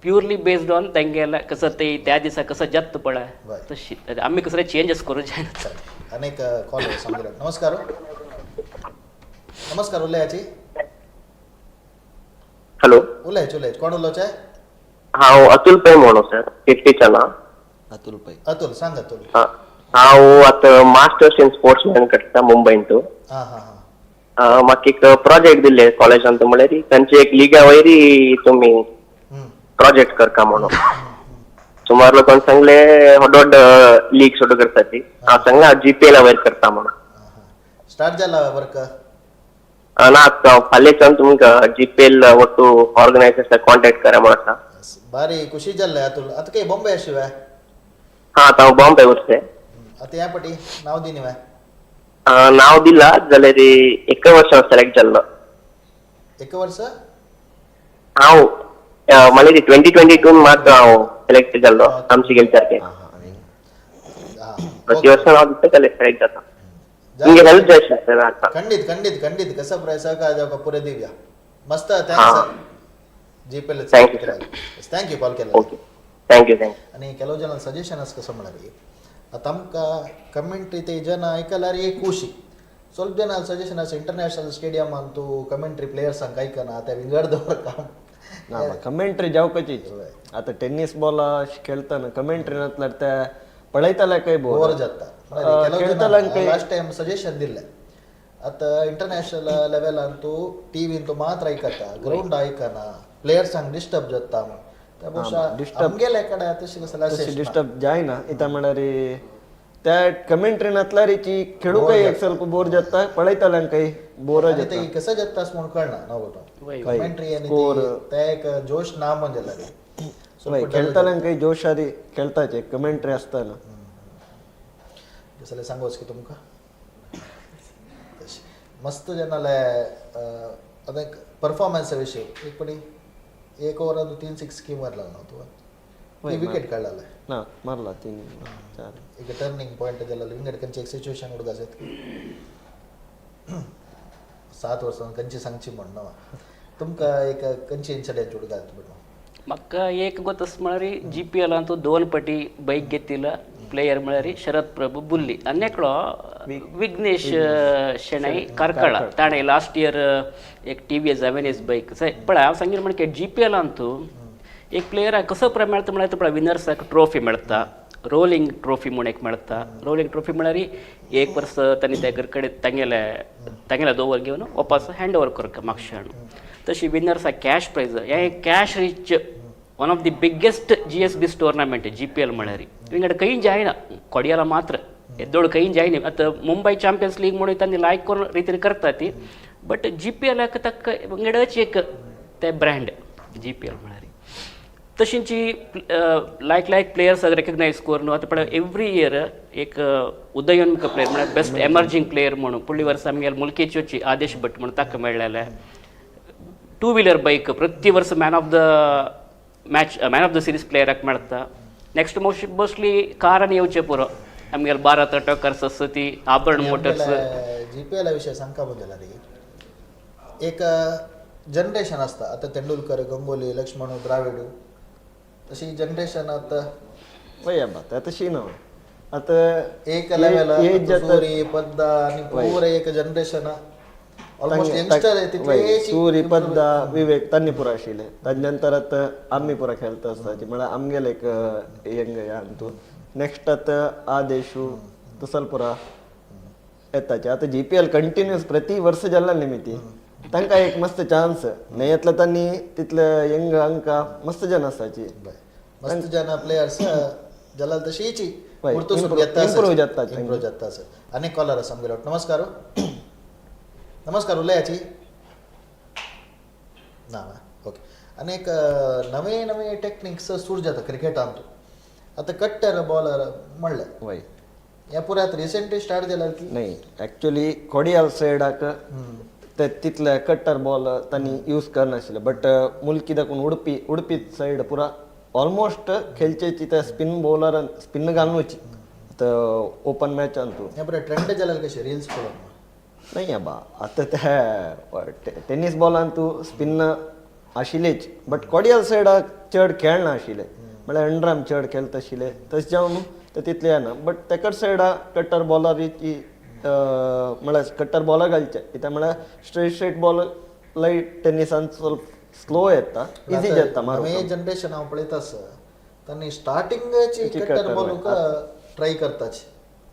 प्युअरली बेस्ड ऑन तेंगेला कसं ते त्या दिसा कसं जात पळय तशी आमी कसं चेंजेस करूं जायना अनेक कॉल सांगिल्लो नमस्कार नमस्कार उलयाची हॅलो उलयच कोण उलोवचे हांव अतुल पै म्हणून सर 50च्यान अतुल सांग अतुल हांव आतां मास्टर्स इन स्पोर्ट्समॅन करता मुंबईन तूं म्हाका एक प्रोजेक्ट दिल्ले कॉलेजान म्हळ्यार तांची एक लिगा वयरी तुमी प्रोजेक्ट करता म्हणून सुमार लोकांनी सांगले व्हड लीग सुरू करपाची हांव सांगला जीपीएल वयर करता म्हणून स्टार्ट जाला वर्क ना फाल्यांच्यान तुमकां जीपीएल ಒಟ್ಟು ऑर्गनायझेशन कॉन्टॅक्ट करा म्हणून आसा बारी खुशी जाल्ले अतुल आता काही बॉम्बे आशिवाय हा आता हांव बॉम्बे वचले आता ह्या पटी नाव दिनी वाय नाव दिला जाल्यार एक वर्ष सिलेक्ट जाल्लो एक वर्ष हांव म्हळ्यार 2022 मात हांव सिलेक्ट जाल्लो आमची गेल सारकें प्रति वर्ष हांव दिता जाल्यार सिलेक्ट जाता तुमगे हेल्प जाय आशिल्लें आता खंडीत कसं प्रयत्न सहकार जावपाक पुरे दिवया मस्त थँक्स जीपीएल थँक्यू कॉल केला ओके थँक्यू आणि ಕೆಲವು ಜನ ಸಜೆಷನ್ कसं म्हणारी आता आमकां कमेंट्री ते जन ऐकल्यार एक खुशी ಸ್ವಲ್ಪ ಜನ सजेशन आसा इंटरनॅशनल स्टेडियम तू कमेंट्री प्लेयर्सांक आयकना ते विंगड दवरका कमेंट्री जावपाची आता टेनिस बॉल खेळताना कमेंट्री नसल्यार त्या पळयताल्या काही बोर जाता लास्ट टाइम सजेशन दिल्लें आता इंटरनॅशनल लेवलान तू टीव्हीन तू मात्र ऐकता ग्राउंड ऐकना प्लेयर्सांक डिस्टर्ब जाता त्यामुळे आमगेला एखाद्या तशी कसं तशी डिस्टर्ब जायना इथं म्हळ्यार त्या कमेंट्रीनातल्या रेची खेळू काही एक ಸ್ವಲ್ಪ ಬೋರ್ जाता पळयताल्यां काही बोर जाता ते कसं जातास म्हणून कळना नव्हतं वय. कमेंट्री आणि Score. त्या एक जोश ना म्हणजे वय खेळताल्यां काही जोशारी खेळताचे कमेंट्री असताना जसले सांगोस की तुमका मस्त जनाला आता एक परफॉर्मन्स विषयी एक पडी एक ओव्हर 3-6 की मारला नव्हतो विकेट काढला ना मारला 3-4 एक टर्निंग पॉइंट दिला विंगडकनची एक सिच्युएशन उडगास 7 वर्सां कंची सांगची म्हणणं तुमका एक कंची इन्सिडेंट उडगात बिडो म्हाका एक गोतस म्हळ्यार GPL तो 2 पटी बाईक घेतिला प्लेयर म्हळ्यार शरद प्रभू बुल्ली आनी एकलो विघ्नेश शेणै कारकळा ताणें लास्ट इयर एक TVS अवेनिस बाईक पण हांव सांगितलें म्हणजे GPL तू एक प्लेयराक कसो प्रेम मेळटा म्हळ्यार तुका विनर्साक ट्रॉफी मेळटा रोलिंग ट्रॉफी म्हणून एक मेळटा रोलिंग ट्रॉफी म्हळ्यार एक वर्स तांणी त्या कडेन तांगेल्या दोवर घेवन वापस हँड ओवर करता म्हापशां तशी विनर्साक कॅश प्राइज हे cash reach one of the biggest GSB tournament GPL म्हळ्यार हिंगडे कहीं जायना कोडयाला मात्र एदोड कहीं जायना आतां मुंबई चॅम्पियन्स लीग म्हणून तांणी लायक करून रितीन करता ती बट GPL ताका हिंगडच एक ते ब्रँड GPL म्हळ्यार तशींची लायक प्लेयर्स रेकग्नायज करून आतां पण एवरी इयर एक उदयोन्मुख प्लेयर म्हळ्यार बेस्ट एमर्जिंग प्लेयर म्हणून फुडली वर्सा आमगेल मुल्केचोची आदेश भट म्हणून ताका मेळ्ळेले 2 व्हीलर बाईक प्रति वर्स मॅन ऑफ द सिरीज प्लेयराक मेळटा नेक्स्ट मोस्टली कारान येवचे पुरो आमगेल भारत टोकर सती आभरण मोटर्स GPL विषय सांगता बद्दल एक जनरेशन असता आता तेंडुलकर गंगोली लक्ष्मण द्राविड तशी जनरेशन आता वय आता तशी न्हू आता एक लेवल सूरी पद्दा आणि पुरे एक जनरेशन ऑलमोस्ट यंगस्टर आहे तितले सूरी पद्दा विवेक तांणी पुरा आशिल्ले ताजे नंतर आतां आमी पुरा खेळता आसताची म्हळ्यार आमगेले एक यंग तूं नेक्स्ट आतां आदेशू तसल पुरा येताचे आतां GPL कंटिन्यूस प्रति वर्स जाल्ला निमिती तांकां एक मस्त चान्स नयतले तांणी तितले यंग अंका मस्त जन आसाची मस्त जन प्लेयर्स जलाल तशीची इम्प्रूव जाता अनेक कॉलर आसा आमगेलो नमस्कार नमस्कार उलयाची ना ओके अनेक नवे नवे टेक्निक्स सुरू जाता क्रिकेटांत आता कट्टर बॉलर म्हणले वय ह्या पुरात रिसेंटली स्टार्ट जाला की नाही ॲक्च्युली कोडियाल सायडाक ते तितले कट्टर बॉल तांणी यूज करनाशिल्ले बट मुल्की दाखून उडपी सायड पुरा ऑलमोस्ट खेळचेची त्या स्पिन बॉलर स्पिन घालूची ओपन मॅचान तूं हे बरें ट्रेंड जाला कशें रील्स पळोवन नाही आबा आता त्या टेनिस बॉलान तूं स्पिन आशिल्लेच बट कोडियाल सायडाक चड खेळना आशिल्ले म्हळ्यार अंडराम चड खेळता आशिल्ले तशें जावन ते तितले येना बट तेकट सायडा कट्टर बॉलरीची म्हळ्यार कट्टर बॉलर घालचे कित्याक म्हळ्यार स्ट्रेट बॉल लायट टेनिसान ಸ್ವಲ್ಪ स्लो येता इजी जाता नवे जनरेशन हांव पळयता तांणी स्टार्टिंगची कट्टर बॉल ट्राय करताची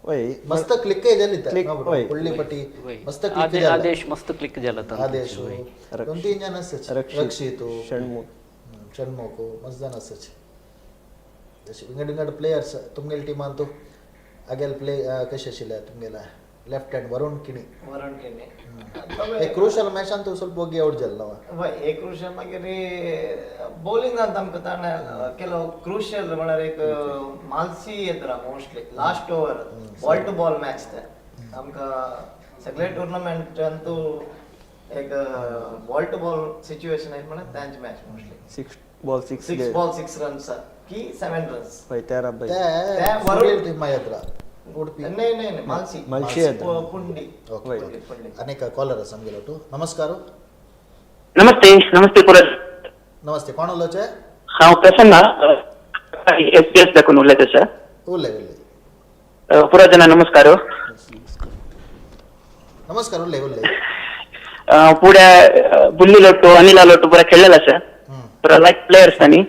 वय मस्त क्लिक जाली फुडली पटी मस्त क्लिक आदेश मस्त क्लिक जाला आदेश 2-3 जण आसच रक्षित षण्मुख मस्त जण आसच जशे विंगड प्लेयर्स तुमगेल टिमान तू आगेल प्ले कशे आशिल्ले तुमगेला लेफ्ट हँड वरुण किणी एक क्रुशल मॅचान तू ಸ್ವಲ್ಪ ಹೋಗಿ ಔಟ್ ಜಲ್ಲ एक क्रुशल मागीर बॉलिंग आमकां ताणें केलो क्रुशल म्हळ्यार एक मालसी येता mostly last over ball to ball match ते आमकां सगळे टुर्नामेंटान तू एक बॉल टू बॉल सिच्युएशन आहे म्हळ्यार तांची मॅच मोस्टली 6 बॉल 6 रन्स की 7 रन्स वय 13 बाय त्या वरुण टीम मायत्रा उडपी नाही मालसी पुंडी अनेक कॉलर आसा आमगेलो तू नमस्कार नमस्ते पुरा नमस्ते कोण उलयचे हांव प्रसन्न SPS दाखून उलयता सर उलय पुरा जाणां नमस्कार उलय पुढे बुल्ली लोट्टू अनिला लोट्टू पुरा खेळलेला सर पुरा लायक प्लेयर्स तांणी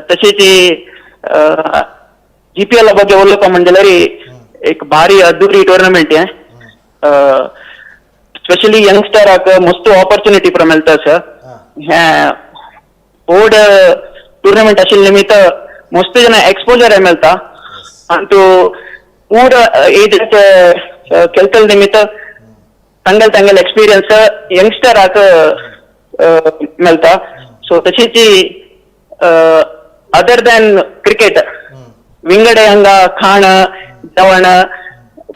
तशीच GPL ಬಗ್ಗೆ ಉಲ್ಲೇಖ ಮಂಡಲರಿ एक भारी अधूरी टूर्नामेंट है स्पेशली यंगस्टर मस्त ऑपॉर्च्युनिटी मेळटा सर फूड टुर्नामेंट आशिल्ले निमित्त मस्त जन एक्सपोजर मेळटा आनी तूं फूड केल्ले निमित्त तांगेल एक्सपिरियन्स यंगस्टराक मेळटा. सो तशीच अदर दॅन क्रिकेट विंगडे हांगा खाण जेवण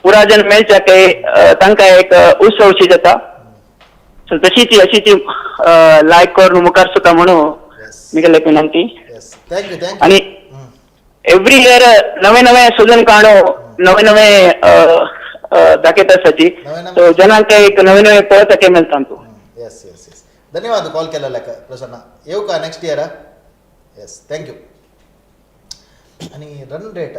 पुरा जन मेळच्याके तांकां एक उत्सवशी जाता. सो तशीच अशीच लायक करून मुखार सुद्दां म्हणून मिगेले विनंती. Yes thank you thank you. आणि एव्हरी इयर नवे नवे सुजन काणो नवे नवे दाखयत आसाची. सो जनांक एक नवे नवे पळोवपाक मेळटा तूं. येस येस येस धन्यवाद कॉल केलेला प्रसन्न. येऊ का नेक्स्ट इयर. Yes thank you. आणि रन रेट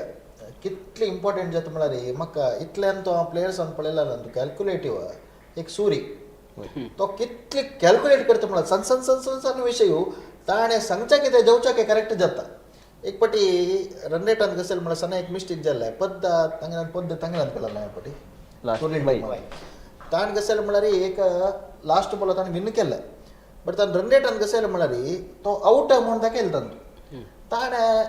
कितली इम्पॉर्टंट जाता म्हळ्यार म्हाका इतल्यान तो प्लेयर्सान पळयला न्हू तूं कॅल्क्युलेटीव एक सुरी तो कितली कॅल्क्युलेट करता म्हळ्यार सन विशय ताणें सांगच्या कितें जेवच्या करेक्ट जाता. एक पाटी रन रेटान कशें म्हळ्यार सना एक मिस्टेक जाल्ले पद्द तांगल्यान केला ना पाटी ताण कशें म्हळ्यार एक लास्ट बॉल ताणें विन केल्ले बट ताणें रन रेटान कशें म्हळ्यार तो आउट म्हणून दाखयला ताणें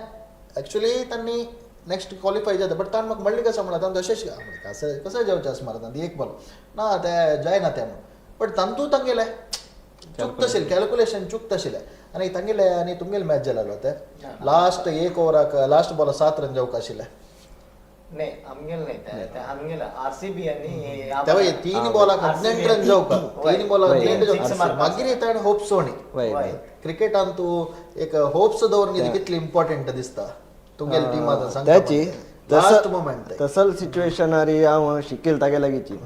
एक्चुअली तांणी नेक्स्ट क्वॉलिफाय जाता बट ताण म्हाका म्हणलें कसं म्हणल्यार ताणें तशेंच कसं जेवचें आसा मरे ताणें एक बॉल ना तें जायना तें म्हणून बट तांतू तांगेलें चुकता आशिल्लें कॅल्क्युलेशन चुकता आशिल्लें आनी तांगेलें आनी तुमगेले मॅच जालेलो ते लास्ट एक ओवराक लास्ट बॉल 7 रन जावंक आशिल्ले. नाही आमगेल नाही ते आमगेल आरसीबी आणि तेव्हा 3 बॉलाक 18 रन जावका 3 बॉलाक 18 जावका मागीर ताणें होप्स सोणी क्रिकेटान तूं एक होप्स दवरून कितली इम्पॉर्टंट दिसता तुमगेले टीमात त्याची लास्ट मोमेंट तसल सिच्युएशनार हांव शिकेल तागे लागींची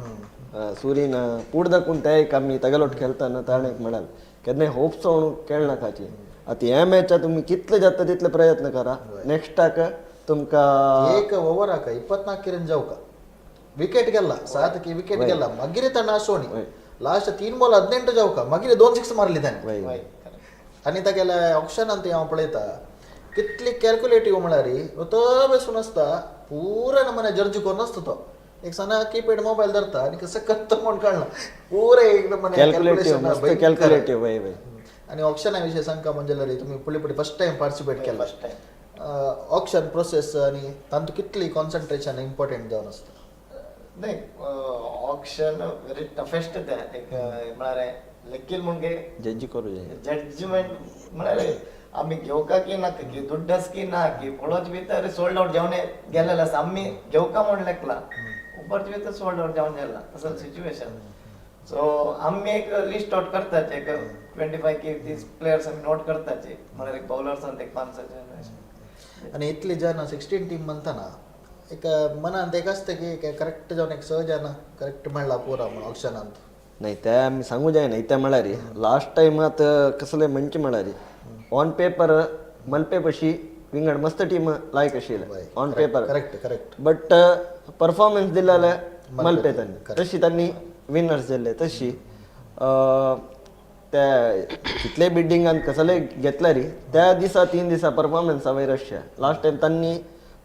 सुरीन पूड दाखून ते एक आमी तागेलोट खेळटाना ताणें म्हणाल केन्नाय होप्स खेळ नाकाची. आतां ह्या मॅचाक तुमी कितले जाता तितले प्रयत्न करा नेक्स्टाक तुमकां एक ओवराक 24 रन जावका विकेट गेला 7 विकेट गेला मागीर ताणें सोणी लास्ट 3 बॉल 18 जावका मागीर 2 6 मारली ताणें आनी तागेले ऑप्शनान ते हांव पळयता कितली कॅल्क्युलेटीव म्हळ्यार तो बसून आसता पुरा नमने जर्ज करून आसता तो एक सना कीपॅड मोबायल धरता आनी कसं करता म्हण कळना पुरे एकदम कॅल्क्युलेटीव आनी ऑप्शना विशयी सांगता म्हणजे जाल्यार तुमी फुडें फर्स्ट टायम पार्टिसिपेट केला ऑप्शन प्रोसेस आनी तांतूं कितली कॉन्सन्ट्रेशन इम्पॉर्टंट जावन आसता. नाही ऑप्शन व्हेरी टफेस्ट ते एक म्हळ्यार लेखील म्हणजे जड्जी करू जजमेंट म्हळ्यार आमी घेवका की नाका की दुड्डस की ना की पळोवच भितर सोल्ड आउट जावन गेलेलो आसा आमी घेवका म्हण लेखला उपरचे भितर सोल्ड आउट जावन गेला असं सिच्युएशन. सो आमी एक लिस्ट आउट करताचे एक 25 की 30 प्लेयर्स आमी नोट करताचे म्हळ्यार एक बॉलर्स आनी एक 5 आनी इतली जाणां 16 टीम म्हणटाना एक मनांत एक आसता की करेक्ट जावन एक 6 जाणां करेक्ट मेळ्ळा पुरा म्हण ऑप्शनांत नाही ते आमी सांगू जायना इत्या म्हळ्यार लास्ट टायमात कसले म्हणचे म्हळ्यार ऑन पेपर मलपे पशी विंगड मस्त टीम लायक आशिल्ले on paper correct correct but performance दिले जाल्यार मलपे तांणी तशी तांणी विनर्स दिले तशी त्या कितले बिल्डिंगान कसले घेतल्यार त्या दिसा 3 दिसा परफॉर्मन्सा वयर अशें लास्ट टायम तांणी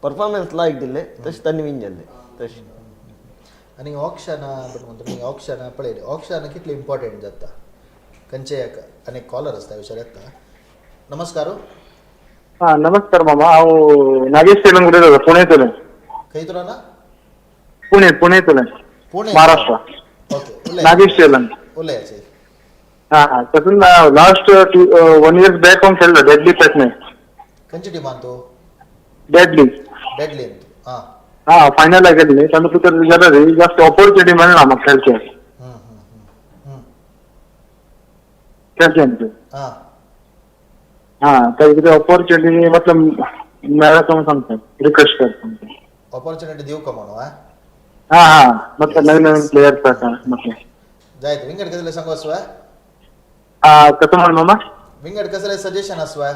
परफॉर्मन्स लायक दिले तशें तांणी विन जाल्ले तशें. आनी ऑप्शनां तुमी ऑप्शनां पळयली ऑप्शनां कितली इम्पॉर्टंट जाता खंयचे आनी कॉलर आसता विचार येता. नमस्कार. हा नमस्कार मामा हांव नागेश तेलंग उलयता पुणेंतल्यान. खंयतलो ना पुणेंतल्यान पुणे महाराष्ट्र. ओके नागेश तेलंग उलयाचे. हा तातूंत लास्ट 1 years बॅक हांव खेळ्ळो डेडली पॅटने. खंयची टिमान तूं डेडली हां हा फायनल गेल्ली तातूंत भितर गेल्यार जास्त ऑपॉर्च्युनिटी मेळना म्हाका खेळचे हां हा त्या भितर ऑपॉर्च्युनिटी मतलब मेळ्ळा तो सांगता रिक्वेस्ट करता ऑपॉर्च्युनिटी दिवं का म्हणून हा हा मतलब नवीन नवीन प्लेयर्स आसा मतलब जायत विंगड कसले सांगू आसवा कसं म्हण मामा विंगड कसले सजेशन आसवा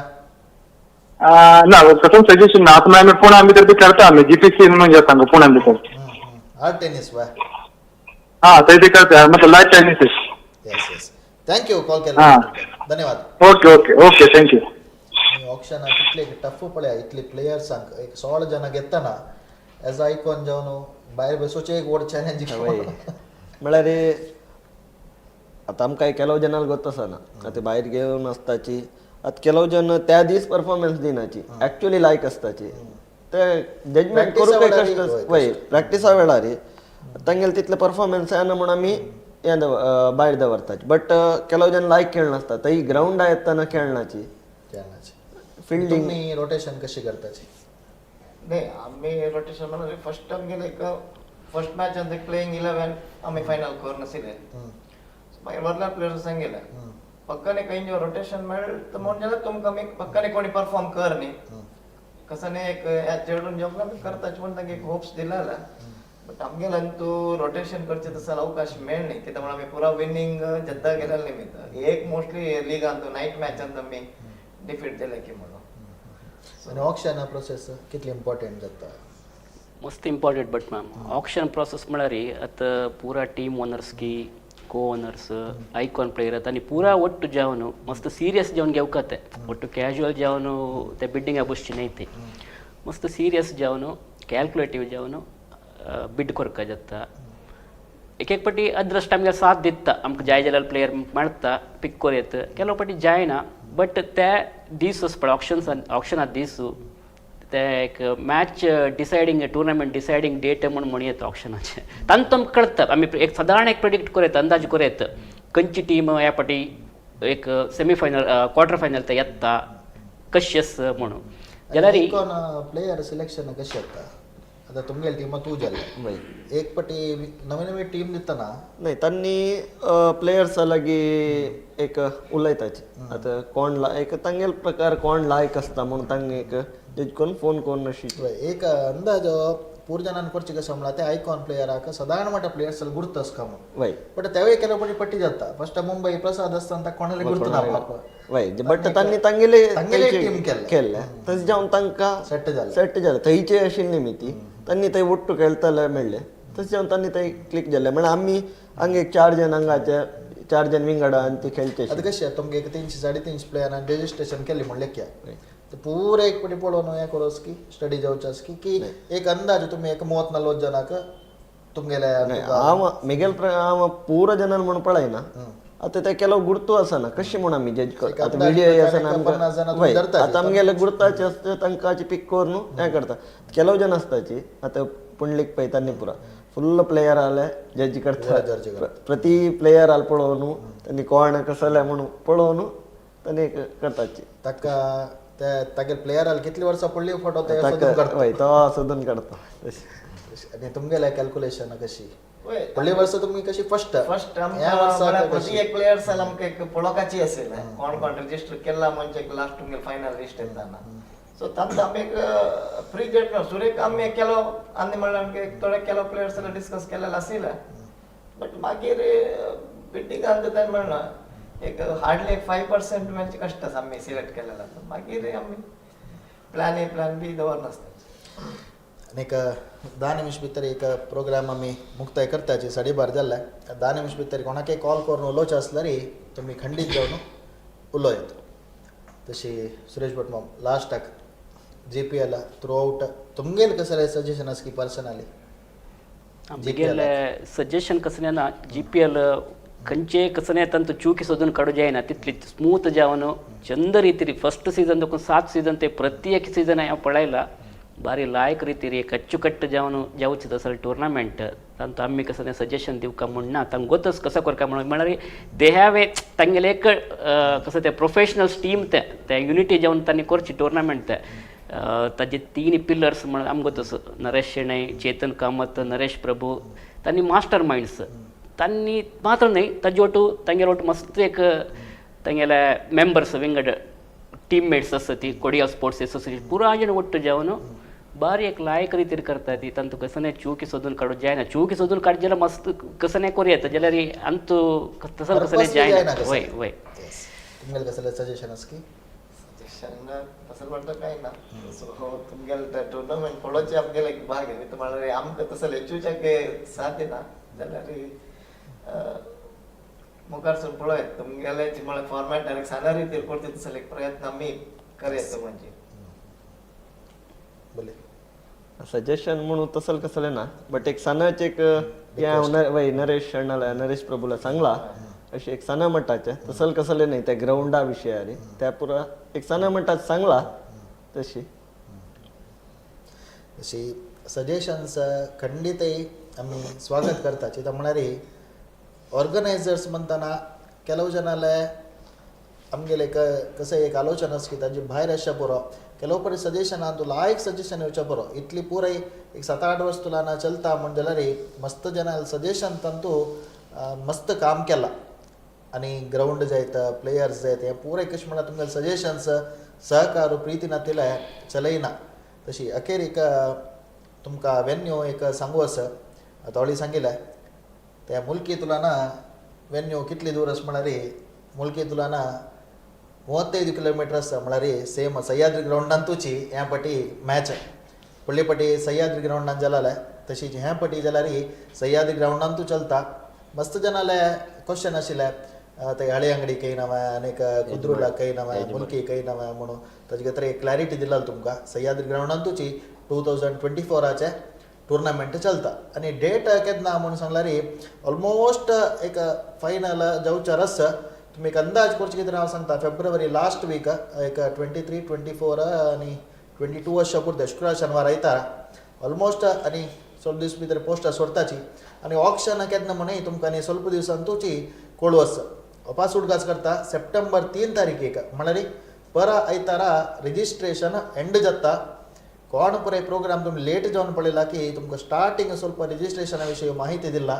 ना कसं सजेशन ना आता आम्ही पुण्या भितर बी खेळता आम्ही जीपीसी म्हणून घेता पुण्या भितर हार्ड टेनिस वा हा थंय बी खेळता मतलब light tennis yes yes thank you call केला धन्यवाद. Okay okay okay thank you. Option कितले टफ पळया इतले प्लेयर्सांक एक 16 जाणां घेतना एज आयकॉन जावन भायर बसोवचे एक व्हड चॅलेंज म्हळ्यार आता आमकां केलो जनाल गोतसना आता भायर घेवन आसताची आता केलो जन त्या दीस परफॉर्मन्स दिनाची एक्चुअली लायक आसताची ते जजमेंट Practice करूंक वेळारी कष्ट वय प्रॅक्टिसा वेळारी तांगेले तितले परफॉर्मन्स येना म्हूण आमी हें भायर दवरताचे बट केलो जन लायक खेळनासता थंय ग्रावंडा येताना खेळनाची फिल्डिंग तुम्ही रोटेशन कशी करताची नाही आम्ही रोटेशन म्हणजे फर्स्ट टाइम गेले का फर्स्ट मॅच आणि प्लेइंग 11 आम्ही फायनल कर नसले मागीर वरल्या प्लेयर सांगेले पक्काने काही जो रोटेशन मेळ तर म्हणजे तुमकां मी पक्काने कोणी परफॉर्म कर न्ही कसं नाही एक चेडून जेवला मी करताच पण तांकां एक होप्स दिला बट आमगेला तू रोटेशन करचे तसा अवकाश मेळ नाही कित्याक आम्ही पुरा विनिंग जद्दा गेलेले निमित्त एक मोस्टली लीगान तो नाईट मॅचान आमी डिफीट दिले की म्हणून आणि ऑक्शन प्रोसेस कितली इम्पॉर्टंट जाता मस्त important but ma'am auction process म्हळ्यार आतां पुरा टीम ओनर्स की को ओनर्स ಐಕಾನ್ ಪ್ಲೇಯರ್ ಆತ ಪೂರಾ ಒಟ್ಟು ಜಾವನು ಮಸ್ತ್ ಸೀರಿಯಸ್ ಜಾವನ್ ಗೆವ್ಕತ್ತೆ ಒಟ್ಟು ಕ್ಯಾಶುವಲ್ ಜಾವನು ते ಬಿಡ್ಡಿಂಗ್ ಅಬುಶ್ಚಿನ ಐತಿ ಮಸ್ತ್ ಸೀರಿಯಸ್ ಜಾವನು ಕ್ಯಾಲ್ಕುಲೇಟಿವ್ ಜಾವನು ಬಿಡ್ ಕೊರ್ಕ ಜತ್ತ एक पटी अदृष्ट आमगे साथ दिता आमकां जाय जाल्यार प्लेयर मेळटा पिक कोरयत केलो पटी जायना बट ते दीस पळय ऑक्शना दीस ते एक match deciding tournament deciding date म्हणून म्हणयत ऑक्शनाचे तांकां तुमकां कळटा आमी एक सादारण एक प्रेडिक्ट कोरयत अंदाज कोरयत खंयची टीम ह्या पाटी एक सेमीफायनल क्वार्टर फायनल ते येता कशी आसा म्हणून जाल्यार प्लेयर सिलेक्शन कशी जाता आता तुमगेली टीम तू जाल्ले एक पटी नवी नवी टीम दितना नाही त्यांनी प्लेयर्स लागी एक उलयताचे आता कोण एक तांगेल प्रकार कोण लायक आसता म्हणून तांगे एक तेज करून फोन करून अशी एक अंदाज पूर्ण जणांनी करचे कसं म्हणला ते आयकॉन प्लेयर आका साधारण मोठ्या प्लेयर्स गुर्तस का म्हणून वय बट त्यावेळी केलं पटी पट्टी जाता फर्स्ट मुंबई प्रसाद असताना कोणाला गुर्त ना वय बट तांणी तांगेले टीम केल्ले तशें जावन तांकां सेट झालं सेट जालें थंयचे आशिल्ली न्ही ती तांणी थंय ओट्टू खेळटाले मेळ्ळे तशें जावन तांणी थंय क्लिक जालें म्हण आमी हांगा एक 4 जण हांगाचे 4 जण विंगडा आनी ती खेळचे आता कशी आहे तुमगे एक 300-350 प्लेयरांनी रजिस्ट्रेशन केली म्हणले क्या तर पूरा एक पटी पळोवन हें करोस की स्टडी जावचास की एक अंदाज तुम्ही एक 30-40 जनाक तुमगेले हांव मिगेल हांव पुरो जनरल म्हणून पळयना आता ते केलो गुर्तू आसना कशी म्हूण आमी जज करता आता व्हिडियो आसना आता आमगेले गुर्ताचे आसता तांकांची पिक करून हें करता केलो जन आसताची आता पुंडलीक पळय तांणी पुरा फुल्ल प्लेयर आले जज करता प्रति प्लेयर आल पळोवन तांणी कोण कसले म्हणून पळोवन तांणी करताची ताका तागे प्लेयराल कितली वर्सां पडली फोटो ते हय तो सोदून काडता आणि तुमगेले कॅल्क्युलेशन कशी पडली वर्स तुम्ही कशी फर्स्ट प्रति एक प्लेयर्स आमकां एक पळोवपाची असेल कोण कोण रजिस्टर केला म्हणजे लास्ट तुमगे फायनल लिस्ट येताना सो तांकां आमी एक प्री जजमेंट सुरेख आमी केलो आनी म्हणल्यार आमकां एक थोडे केलो प्लेयर्स डिस्कस केलेले आशिल्ले बट मागीर बिटिंगान ताणें म्हणला एक हार्डली 5% मॅच कष्ट आमी सिलेक्ट केलेला मागीर आमी प्लॅन ए प्लॅन बी दवरनासता एक 10 निमिष भितर एक प्रोग्राम आमी मुक्ताय करताची 12:30 जाल्ले 10 निमिष भितर कोणाकय कॉल करून उलोवचें आसल्यार तुमी खंडीत जावन उलयत तशी सुरेश भट मॉम लास्टाक JPL थ्रू आउट तुमगेल कसले सजेशन आस की पर्सनली आमगेले सजेशन कसलें JPL खंयचे कसले ತಂತು ಚೂಕಿ सोदून काडू जायना तितली स्मूथ जावन चंद ರೀತಿ ಫಸ್ಟ್ ಸೀಸನ್ ತಕ್ಕ 7 ಸೀಸನ್ ते प्रत्येक सीजन हांव पळयला भारी लायक रितीर एक अच्चुकट्ट जावची तसले टुर्नामेंट तांकां आमी कसं सजेशन दिवका म्हणना तांकां गोतच कसो करता म्हणून म्हळ्यार दे हॅव ए तांगेले एक कसं ते प्रोफेशनल्स टीम ते युनिटी जावन तांणी करची टुर्नामेंट ते ताजे 3 पिलर्स म्हणून आमकां तसं नरेश शेणै चेतन कामत नरेश प्रभू तांणी मास्टर माइंड्स तांणी मात्र न्ही ताजे ಒಟ್ಟು तांगेले ಒಟ್ಟು मस्त एक तांगेले मेंबर्स विंगड टीममेट्स आसता ती कोडिया स्पोर्ट्स एसोसिएशन पुरा जण ಒಟ್ಟು जावन बारी एक लायक रितीर करता ती तांकां कसं चूकी सोदून काडूं जायना चूकी सोदून काड जाल्यार मस्त कसं कोरूं येता जाल्यार अंतू तसं कसं जायना वय वय तुमगेले कसले सजेशन आस की सजेशन तसं म्हणटा काय ना सो तुमगेले टुर्नामेंट पळोवचे आमगेले एक भाग आहे म्हळ्यार आमकां तसं लेचूच्याक साथ दिना जाल्यार मुखार सून पळयत तुमगेले म्हळ्यार फॉर्मॅट डायरेक्ट साना रितीर करचे तसले एक प्रयत्न आमी करयत म्हणजे सजेशन म्हणून तसं कसले ना बट एक सणाच एक वय नरेश शेणाला नरेश प्रभूला सांगला अशी एक सनामटाच्या तसल कसले नाही त्या ग्राउंडा विशयारी त्या पुरा एक सनामटात सांगला तशी अशी सजेशन्स खंडितही आम्ही स्वागत करता चिता म्हणणारी ऑर्गनायझर्स म्हणताना ಕೆಲವು ಜನಾಲೆ आमगेले कसं एक आलोचना की ताजी भायर अशा बरो ಕೆಲವು परी सजेशन तुला लायक सजेशन येवच्या बरो इतली पुराय एक 7-8 वर्ष तुला ना चलता म्हणजे जाल्यार मस्त जनाल सजेशन तंतू मस्त काम केला आणि ग्राउंड जायत प्लेयर्स जायत हे पुराय कशें म्हणा तुमगे सजेशन्स सहकार प्रीतीन दिला चलयना तशी अखेर एक तुमकां वेन्यू एक सांगू आसा थोडी सांगिल्लें त्या मुल्की तुलाना वेन्यू कितली दूर आसा म्हळ्यार मुल्की तुलाना 35 किलोमीटर आसा म्हळ्यार सेम सह्याद्री ग्राउंडांतूची ह्या पाटी मॅच फुडली पाटी सह्याद्री ग्राउंडान जालाले तशीच ह्या पाटी जाल्यार सह्याद्री ग्राउंडांतू चलता मस्त जनाले क्वेश्चन आशिल्ले ते हळे अंगडी खंय नवे आनीक कुद्रुला खंय नवे मुल्की खंय नवे म्हणून ताजे खातीर एक क्लॅरिटी दिला तुमकां सह्याद्री ग्राउंडांतूची 2024 टुर्नामेंट चलता आणि डेट केन्ना म्हणून सांगल्यार ऑलमोस्ट एक फायनल जावच्या रस तुम्ही एक अंदाज करचे कितें हांव सांगता फेब्रुवारी लास्ट वीक एक 23, 24 आनी 22 अशें पुरते शुक्रार शेनवार आयतार ऑलमोस्ट आनी ಸ್ವಲ್ಪ दीस भितर पोस्टां सोडताची आनी ऑक्शन केन्ना म्हणून तुमकां आनी ಸ್ವಲ್ಪ दिवसांतूची कोळवस वापस उडगास करता सप्टेंबर 3 तारीखेक म्हळ्यार परा आयतारा रिजिस्ट्रेशन एंड जाता कोण पुरे प्रोग्राम तुम्ही लेट जावन पळयला की तुमकां स्टार्टींग ಸ್ವಲ್ಪ रिजिस्ट्रेशना विशीं माहिती दिला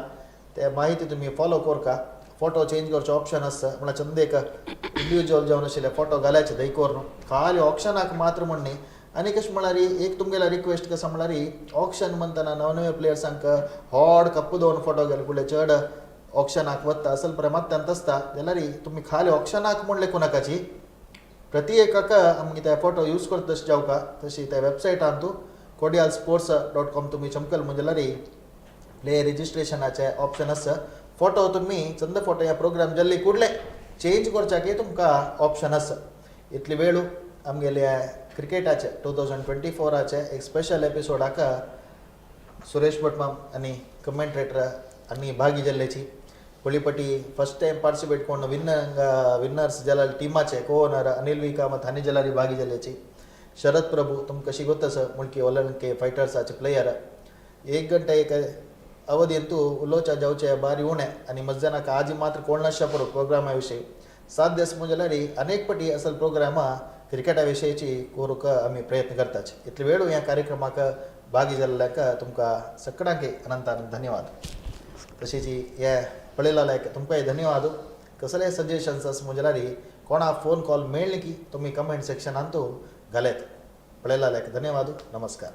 ते माहिती तुम्ही फॉलो करका फोटो चेंज करचे ऑप्शन आसा म्हळ्यार चंद एक इंडिविज्युअल जावन आशिल्ले फोटो घालायचे थंय कोर खाली ऑप्शनाक मात्र म्हणणी आनी कशें म्हळ्यार एक तुमगेला रिक्वेस्ट कसा म्हळ्यार ऑप्शन म्हणटना नवे प्लेयर्सांक हॉड कप्पू दोन फोटो गेले फुडें चड ऑप्शनाक वता असल पळय मात आसता जाल्यार तुमी खाली ऑप्शनाक म्हणले कोणाकाची प्रति एकाक आमगे ते फोटो यूज करता तशें जावका तशी त्या वेबसायटान तूं kodialsports.com तुमी चमकल म्हणजे जाल्यार प्ले रिजिस्ट्रेशनाचे ऑप्शन आसा फोटो तुमी चंद फोटो ह्या प्रोग्राम जाल्ली कुडले चेंज करच्याक तुमकां ऑप्शन आसा इतली वेळू आमगेले क्रिकेटाचे 2024 एक स्पेशल एपिसोडाक सुरेश भटमाम आनी कमेंट्रेटर आनी भागी जाल्ल्याची फुडलीपटी फर्स्ट टाइम पार्टिसिपेट कोण विनर्स जाल्यार टिमाचे को ओनर अनिल विका ಮತ್ತು हनी जलारी भागी जाल्ल्याची शरद प्रभू तुमकां कशी ಗೊತ್ತ सर मुळकी ओलंके फायटर्साचे प्लेयर 1 गंटे एक अवधींतू उलोवच्या जावचे बारी उणे आनी मजनाक आज मात्र कोणाशा पडो प्रोग्रामा विशीं 7 दीस म्हणजे अनेक पटी असल प्रोग्रामा क्रिकेटा विशयीची कोरूक आमी प्रयत्न करताचे इतले वेळू ह्या कार्यक्रमाक भागी जाल्ल्याक तुमकां सगळ्यांक अनंत धन्यवाद तशीच हे पळयलाक तुमकांय धन्यवाद कसले सजेशन्स आसा म्हणजे कोणा फोन कॉल मेळ्ळे की तुमी कमेंट सेक्शनांतू घालेत पळयलाक धन्यवाद नमस्कार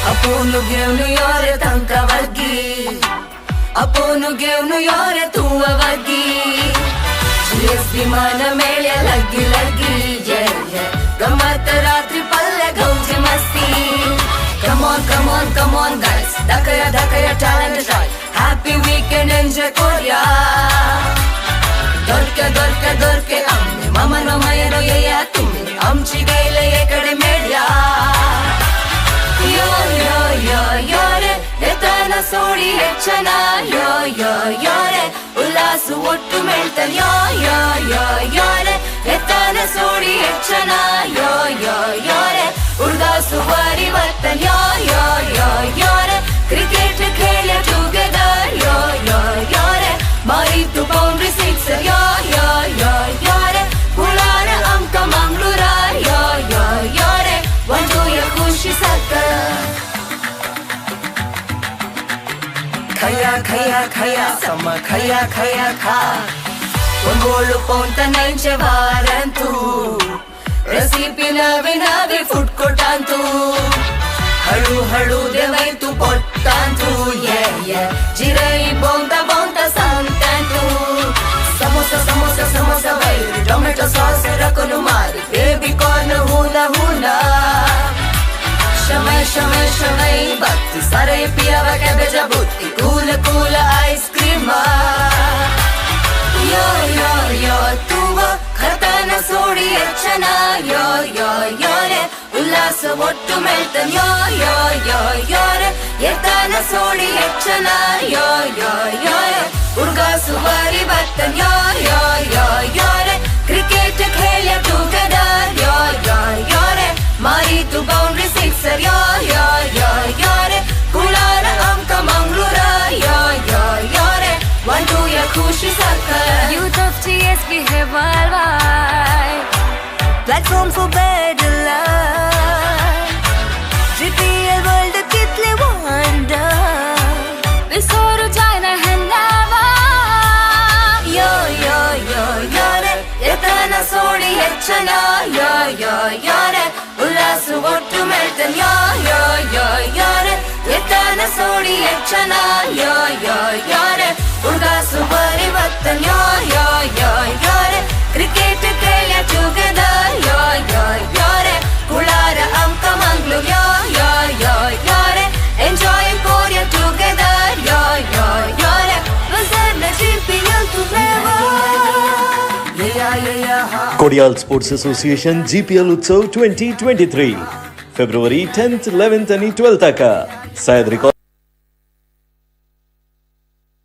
ಅಪ್ಪನು ಗೆವ್ನು ಯಾರೆ ತಂಕ ವರ್ಗಿ ಅಪ್ಪನು ಗೆವ್ನು ಯಾರೆ ತೂವ ವರ್ಗಿ ಜಿಎಸ್ ವಿಮಾನ ಮೇಳ ಲಗ್ಗಿ ಲಗ್ಗಿ ಜಯ ಜಯ ಗಮ್ಮತ್ ರಾತ್ರಿ ಪಲ್ಲೆ ಗೌಜಿ ಮಸ್ತಿ Come on guys dakaya talent try happy weekend enjoy korea dorke amme mama no mayero yeya tummi amchi gaile ekade media yo re etana sodi echana yo re ullasu ottu meltan yo re etana sodi echana yo re urdasu vari vatan yo re cricket khele together yo re mari tu boundary sixer yo re pulara amka manglura yo re wandu ya khushi sakka khaya sama khaya kha Pongolu ponta nance varantu Recipe nave food kotantu Halu devaitu pottantu Yeah Jirai bonta santantu Samosa vai Tomato sauce rakonu mari Baby corn hula Shamai Bhakti Sarai piyava cabbage butti Cool ice cream Yo tuva Khatana sodi echana Yo re Ullasa ottu meltan Yo re Yetana sodi echana Yo re Urgasu vari battan Yo re Cricket khelya together Yo re Mari tu boundary sixer Yo re Kulara amka manglura Yo re 1-2 ya khushi sakar Youth of TSB hai walwai Platform for better life GPL world kitle wonder Bisoru China hendava Yo re Yetana sodi hechana Yo re Ullasu ottu meltan Yo re Yetana sodi hechana Yo re Urgasu bari battan Yo re Cricket kelya together Yo re Kulara amka manglu Yo re Enjoy Korea together Yo re Wazarna GPL to never Yeah Kodial Sports Association GPL Utsav 2023 February 10th, 11th and 12th तक शायद record